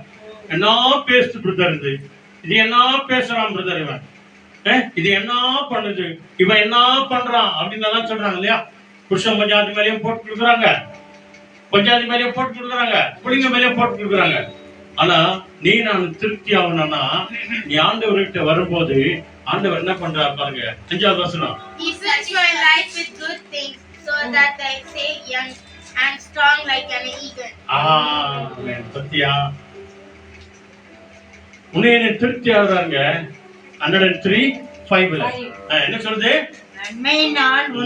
என்ன பேசு பிரதர், இது என்ன பேசுறான் பிரதர், இவன் இது என்ன பண்ணுது, இவன் என்ன பண்றான் அப்படின்னு எல்லாம் சொல்றாங்க இல்லையா? புருஷன் பஞ்சாயத்து மேலேயும் போட்டு கொடுக்குறாங்க, பஞ்சாயத்து மேலேயும் போட்டு கொடுக்குறாங்க, புள்ளிங்க மேலேயும் போட்டு கொடுக்குறாங்க. ஆனா நீ நான் திருப்தி ஆகணும்னா நீ ஆண்டவர்கிட்ட வரும்போது ஆண்டவர் என்ன பண்றாரு பாருங்க. 5வது வசனம். He fills my life with good things so that I stay young and strong like an eagle. ஆமென். பத்தியா, உன்னை திருப்தி ஆகுறாங்க. 103:5 என்ன சொல்லுது?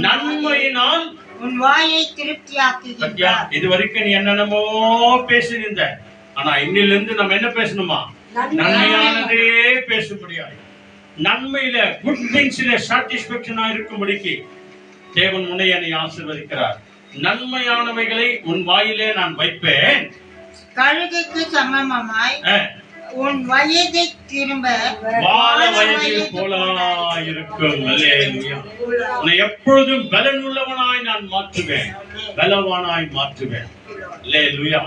நன்மையினால் உன் வாயை திருப்தியாக்குகிறார். இது வரைக்கும் நீ என்னென்னமோ பேசியிருந்த, ஆனா இன்னிலிருந்து நம்ம என்ன பேசணுமா? நன்மையானதே பேச முடியாது. நன்மையில குட் திங்ஸ்ல சாட்டிஸ்பேக்ஷனா இருக்கும்படிக்கு தேவன் உன்னை என்னை ஆசீர்வதிக்கிறார். நன்மையானவைகளை உன் வாயிலே நான் வைப்பேன். கழுகுக்கு சமமாய் உன் வயதை திரும்ப வாழ வயதில் போலாயிருக்கும். அல்லேலூயா. உன்னை எப்பொழுதும் பலனுள்ளவனாய் நான் மாற்றுவேன், பலவானாய் மாற்றுவேன். அல்லேலூயா.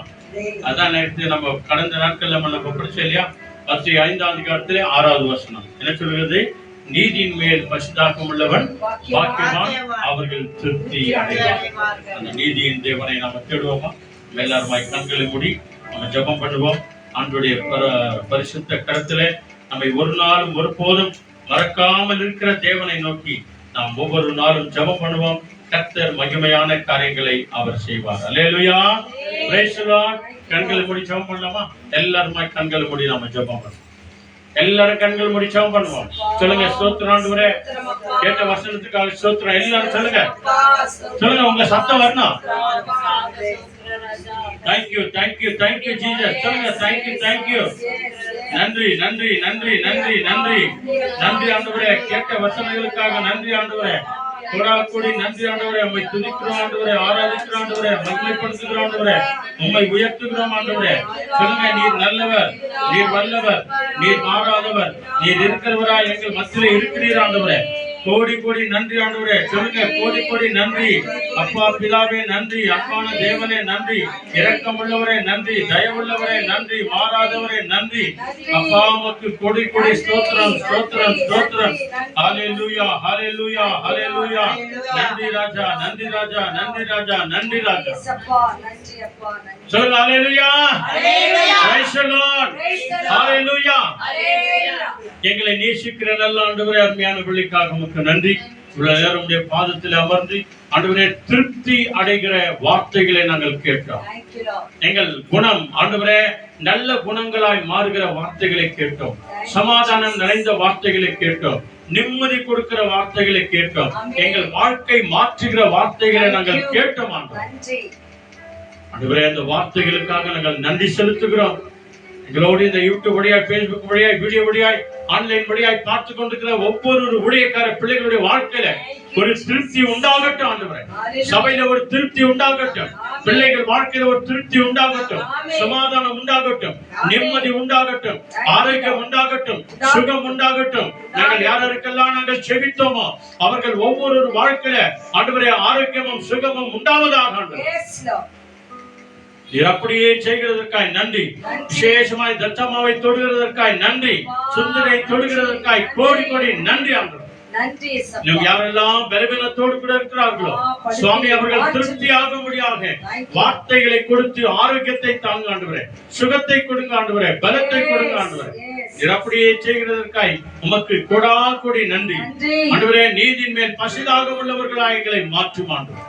அதான் நேரத்தில் நம்ம கடந்த நாட்கள்ல நம்ம படிச்சோம் இல்லையா? 5வது அதிகாரத்திலே 6வது வசனம் என்ன சொல்கிறது? நீதியின் மேல் பசிதாகம் உள்ளவன் பாக்கியவான், அவர்கள் திருப்தி அடைவார். அந்த நீதியின் தேவனை நாம தேடுவோமா? எல்லாருமாய் கண்களை மூடி நம்ம ஜெபம் பண்ணுவோம். ஆண்டவருடைய பரிசுத்த கரத்திலே நம்மை ஒரு நாளும் ஒருபோதும் மறக்காமல் இருக்கிற தேவனை நோக்கி நாம் ஒவ்வொரு நாளும் ஜெபம் பண்ணுவோம். கர்த்தர் மகிமையான காரியங்களை அவர் செய்வார். அல்லேலூயா, பிரைஸ் தி லார்ட். கண்களை மூடி ஜெபம் பண்ணலாமா? எல்லாருமே கண்களை மூடி நாம ஜெபம் பண்ணுவோம். எல்லாரும் கண்கள் மூடி ஜெபம் பண்ணுவோம். சொல்லுங்க, ஸ்தோத்திரம் ஆண்டவரே, கேட்ட வசனத்துக்காக ஸ்தோத்திரம். எல்லாரும் சொல்லுங்க, சொல்லுங்க, உங்க சத்தம் வரணும். Thank you thank you thank you Jesus. சொல்லுங்க, தேங்க்யூ தேங்க்யூ. நன்றி நன்றி நன்றி நன்றி நன்றி நன்றி ஆண்டவரே. கேட்ட வசனங்களுக்காக நன்றி ஆண்டவரே. கூடி நன்றி ஆண்டவரே. உம்மை துதிக்கிறோம் ஆண்டவரே, ஆராதிக்கிறோம் ஆண்டவரே, மகிமைப்படுத்துகிறோம் ஆண்டவரே, உம்மை உயர்த்துகிறோம் ஆண்டவரே. சொல்லுங்க, நீர் நல்லவர், நீர் வல்லவர், நீர் மாறாதவர், நீர் இருக்கிறவரா எங்கள் மத்தியிலே இருக்கிறீர் ஆண்டவரே. கோடி கோடி நன்றி ஆண்டவரே. சொல்லுங்க, கோடி கோடி நன்றி அப்பா பிதாவே, நன்றி அன்பான தேவனே, நன்றி இரக்கம் உள்ளவரே, நன்றி தயவுள்ளவரே, நன்றி மாறாதவரே, நன்றி அப்பா. உமக்கு கோடி கோடி ஸ்தோத்திரம் ஸ்தோத்திரம் ஸ்தோத்திரம். ஹல்லேலூயா ஹல்லேலூயா ஹல்லேலூயா. நன்றி ராஜா, நன்றி ராஜா, நன்றி ராஜா, நன்றி ராஜா. சொல்லுங்க, ஹல்லேலூயா பிரைஸ் தி லார்ட். ஹல்லேலூயா. எங்களை நேசிக்கிற நல்ல ஆண்டவரே, அருமையான பிள்ளைக்காக உமக்கு நன்றி. இவ்வளவு நேரம் உம்முடைய பாதத்தில் அமர்ந்து ஆண்டவரே திருப்தி அடைகிற வார்த்தைகளை நாங்கள் கேட்டோம். எங்கள் குணம் ஆண்டவரே நல்ல குணங்களாய் மாறுகிற வார்த்தைகளை கேட்டோம். சமாதானம் நிறைந்த வார்த்தைகளை கேட்டோம். நிம்மதி கொடுக்கிற வார்த்தைகளை கேட்டோம். எங்கள் வாழ்க்கை மாற்றுகிற வார்த்தைகளை நாங்கள் கேட்டோம் ஆண்டவரே. அந்த வார்த்தைகளுக்காக நாங்கள் நன்றி செலுத்துகிறோம். எங்களோடு இந்த யூடியூப் வழியாய், பேஸ்புக் வழியாய், வீடியோ வழியாய், ஆன்லைன் வழியாய் பார்த்து கொண்டிருக்கிற ஒவ்வொரு ஊழியக்கார பிள்ளைகளுடைய வாழ்க்கையில ஒரு திருப்தி உண்டாகட்டும் ஆண்டவரே. சபையில ஒரு திருப்தி உண்டாகட்டும், பிள்ளைகள் வாழ்க்கையில ஒரு திருப்தி உண்டாகட்டும், சமாதானம் உண்டாகட்டும், நிம்மதி உண்டாகட்டும், ஆரோக்கியம் உண்டாகட்டும், சுகம் உண்டாகட்டும். நாங்கள் யாருக்கெல்லாம் நாங்கள் செபித்தோமோ அவர்கள் ஒவ்வொரு வாழ்க்கையில ஆண்டவரே ஆரோக்கியமும் சுகமும் உண்டாவதாக ஆண்டவரே. நீர் அப்படியே செய்கிறதற்காய் நன்றி. விசேஷமாய் தத்தம்மாவை தொடுகிறதற்காய் நன்றி. சுந்தரை தொடுகிறதற்காய் கோடி கோடி நன்றி ஆண்டவரே. யாரெல்லாம் பலவீனத்தோடு கூட இருக்கிறார்களோ சுவாமி, அவர்கள் திருப்தியாக முடியாக வார்த்தைகளை கொடுத்து ஆரோக்கியத்தை தாங்க ஆண்டவரே, சுகத்தை கொடுங்க ஆண்டவரே, பலத்தை கொடுங்க ஆண்டவரே. நீர் அப்படியே செய்கிறதற்காய் உமக்கு கொடா கொடி நன்றி ஆண்டவரே. நீதியின் மேல் பசிதாக உள்ளவர்களாய் எங்களை மாற்றும் ஆண்டவரே.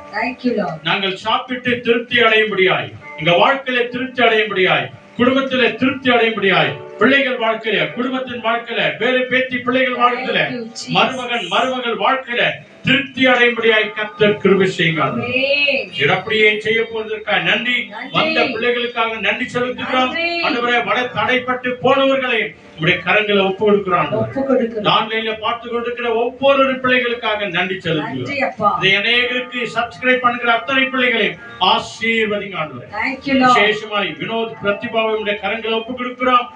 நாங்கள் சாப்பிட்டு திருப்தி அடையும்படியாய், எங்க வாழ்க்கையில திருப்தி அடையும்படியாய், குடும்பத்தில திருப்தி அடையும்படியாய், பிள்ளைகள் வாழ்க்கையில, குடும்பத்தின் வாழ்க்கையில, பேரு பேத்தி பிள்ளைகள் வாழ்க்கையில, மருமகன் மருமகள் வாழ்க்கையில திருப்தி அடையும்படியாய் கர்த்தர் கிருபை செய்யுங்க. அப்படியே செய்ய போவதற்காக நன்றி. வந்த பிள்ளைகளுக்காக நன்றி செலுத்துகிறோம் ஆண்டவரே. தடைப்பட்டு போனவர்களை உங்களுடைய கரங்களை ஒப்பு கொடுக்கிறோம். ஆன்லைன்ல பார்த்து கொண்டிருக்கிற ஒவ்வொரு பிள்ளைகளுக்காக நன்றி செலுத்துகிறோம். இதை அநேகருக்கு சப்ஸ்கிரைப் பண்ணுகிற அத்தனை பிள்ளைகளையும் ஆசீர்வதிங்க ஆண்டவரே. விசேஷமாய் வினோத் பிரதிபாவை உங்களுடைய கரங்களை ஒப்பு கொடுக்கிறோம்.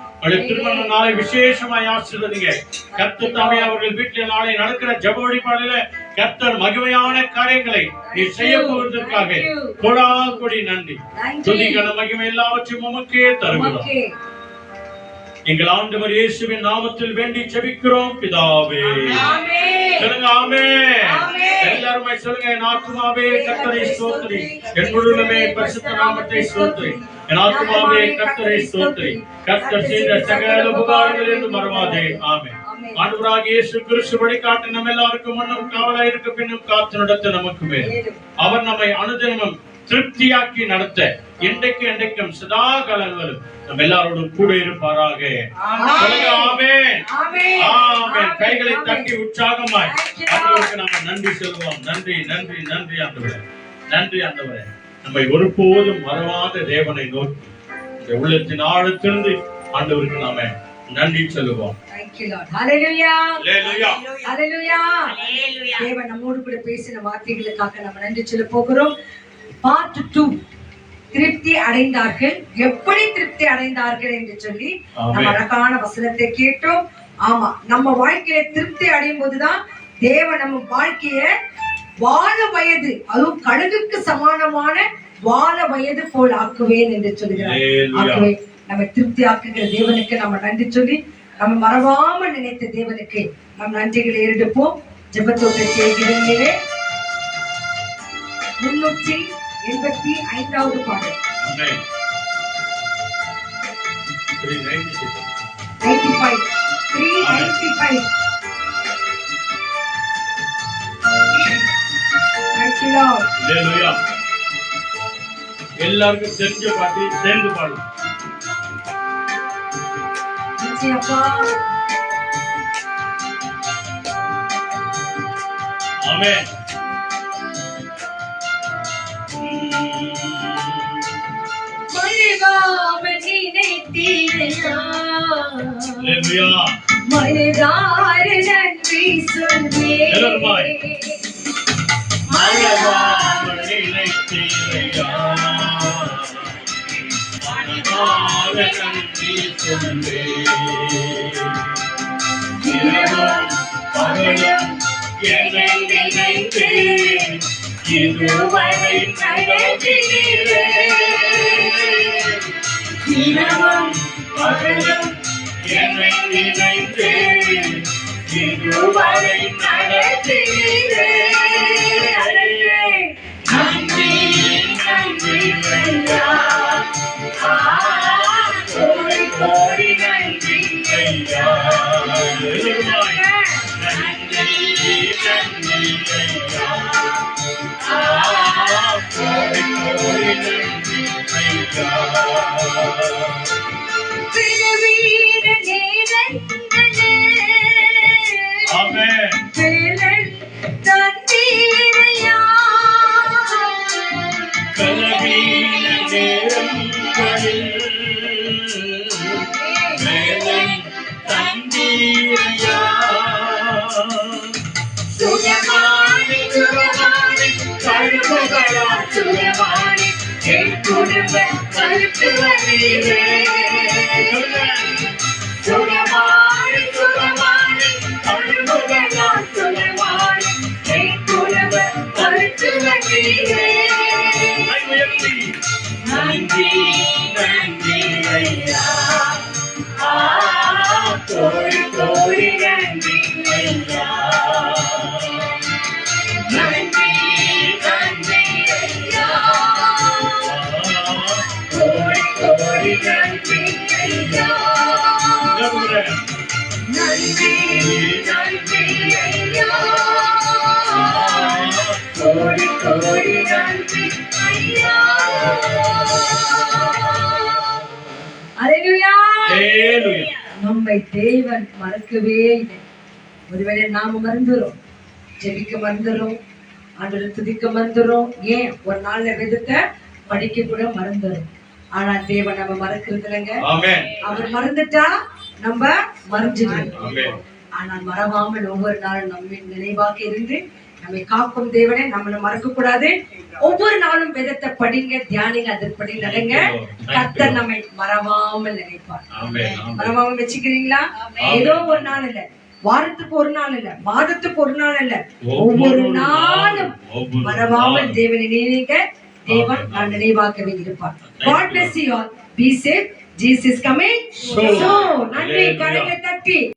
திருமண நாளை விசேஷமாய் ஆசீர்வதிங்க. கர்த்தர் தாமே அவர்கள் வீட்டில் நாளை நடக்கிற ஜெப வழிபாடுல கர்த்தர் மகிமையான காரியங்களை நீ செய்ய போவதற்காக கொடா கொடி நன்றி. துதி கன மகிமை எல்லாவற்றையும் உமக்கே தருகிறோம். எங்கள் ஆண்டவர் இயேசுவின் நாமத்தில் வேண்டி ஜெபிக்கிறோம் பிதாவே. சொல்லுங்க ஆமென். எல்லாருமே சொல்லுங்க, என் ஆத்துமாவே கர்த்தரை ஸ்தோத்திரி, என் முழுமே பரிசுத்த நாமத்தை ஸ்தோத்திரி, என் ஆத்துமாவே கர்த்தரை ஸ்தோத்திரி, கர்த்தர் செய்த சகல உபகாரங்கள் என்று மறவாதே. ஆமென். ஆண்டவராகிய இயேசு கிறிஸ்து வழிகாட்டு நம்ம எல்லாருக்கும் முன்னும் காவலாய் இருக்க பின்னும் காத்து நடத்த நமக்கு மேல் அவர் நம்மை அனுதினமும் திருப்தியாக்கி நடத்த இன்றைக்கு என்றைக்கும் சதா காலங்களும் நம்ம எல்லாரோடும் கூட இருப்பாராக. ஆமென் ஆமென். கைகளை தட்டி உற்சாகமாய் ஆண்டவருக்கு நாம நன்றி சொல்லுவோம். நன்றி நன்றி நன்றி ஆண்டவரே, நன்றி ஆண்டவரே. நம்மை ஒருபோதும் மறவாத தேவனை நோக்கி இந்த உள்ளத்தின் ஆழத்திலிருந்து ஆண்டவருக்கு நாம நன்றி சொல்லுவோம். தேவன் நம்மோடு கூட பேசின வார்த்தைகளுக்காக நம்ம நன்றி சொல்ல போகிறோம். பார்ட் 2, திருப்தி அடைந்தார்கள். எப்படி திருப்தி அடைந்தார்கள் என்று சொல்லி நம்ம அழகான வசனத்தை கேட்டோம். ஆமா, நம்ம வாழ்க்கையில திருப்தி அடையும் போதுதான் தேவன் நம்ம வாழ்க்கைய வாழ வயது, அதுவும் கழுகுக்கு சமானமான வாழ வயது போல் ஆக்குவேன் என்று சொல்கிறார். ஆகவே நம்ம திருப்தி ஆக்குகிற தேவனுக்கு நம்ம நன்றி சொல்லி நம்ம மறவாம நினைத்த தேவனுக்கு நம் நன்றிகளை எடுப்போம். ஜெபத்தோடு செய்கிறீர்களே 385வது பாடல். ஆமென். 396. 395. Thank you, Lord. ஹalleluya. எல்லாருக்கும் தெரிஞ்ச பாட்டு சேர்ந்து பாடலாம். அப்பா ஆமென். மறவாம நினைத்தீரையா ஹalleluya. மனதார நன்றி சொல்வேன். எல்லாருமாய். மறவாம நினைத்தீரையா மனதார நன்றி சொல்வேன். இரவும் பகலும் என்னை நினைத்து இதுவரை நடத்தினீரே. இரவும் பகலும் என்னை நினைத்து இதுவரை நடத்தினீரே. நன்றி நன்றி ஐயா. கோடி கோடி நன்றி ஐயா. நன்றி நன்றி ஐயா. கோடி கோடி நன்றி ஐயா. பிறவீர நேரங்களே ஆமென். வேலன் தந்தீரையா கலவீன நேரங்களில் வேலன் தந்தீரையா. சுகமானி சுகமானி கழுவுகளா சுகமானி என் குடும்ப கருத்துவரீரே. சுகமானி சுகமானி கழுவுகளா சுகமானி என் குடும்ப கருத்துவரீரே. கை உயர்த்தி நன்றி நன்றி ஐயா. கோடி கோடி நன்றி ஐயா. நன்றி நன்றி ஐயா. கோடி கோடி நன்றி ஐயா. நன்றி நன்றி ஐயா. கோடி கோடி நன்றி ஐயா. அல்லேலூயா. ஹalleluya. நம்மை தேவன் மறக்கவே இல்லை. ஒருவேளை நாம மறந்துரும், ஜெபிக்க மறந்துரும், ஆண்டவரை துதிக்க மறந்துரும், ஏன் ஒரு நாள்ல வேதத்தை படிக்க கூட மறந்துரும். ஆனா தேவன் நம்ம மறக்கிறது இல்லைங்க. ஆமென். அவர் மறந்துட்டா நம்ம மறைஞ்சிடும். ஆமென். ஆனால் மறவாமல் ஒவ்வொரு நாளும் நம்ம நினைவாக இருந்து நம்மை காக்கும் தேவனே நம்மளை மறக்க கூடாது. ஒவ்வொரு நாளும் வேதத்தை படிங்க, தியானிங்க, அதன்படி நடங்க. கர்த்தர் நம்மை மறவாமல் நினைப்பார். ஆமென். மறவாமல் வச்சுக்கிறீங்களா? ஏதோ ஒரு நாள் இல்ல, வாரத்துக்கு ஒரு நாள் இல்ல, மாதத்துக்கு ஒரு நாள் இல்ல, ஒவ்வொரு நாளும் மறவாமல் தேவனை நினைங்க. தேவன் நான் நினைவாக்கவே இருப்பார். God bless you all. Be safe. Jesus is coming. So, நன்றி. கரங்களை தட்டி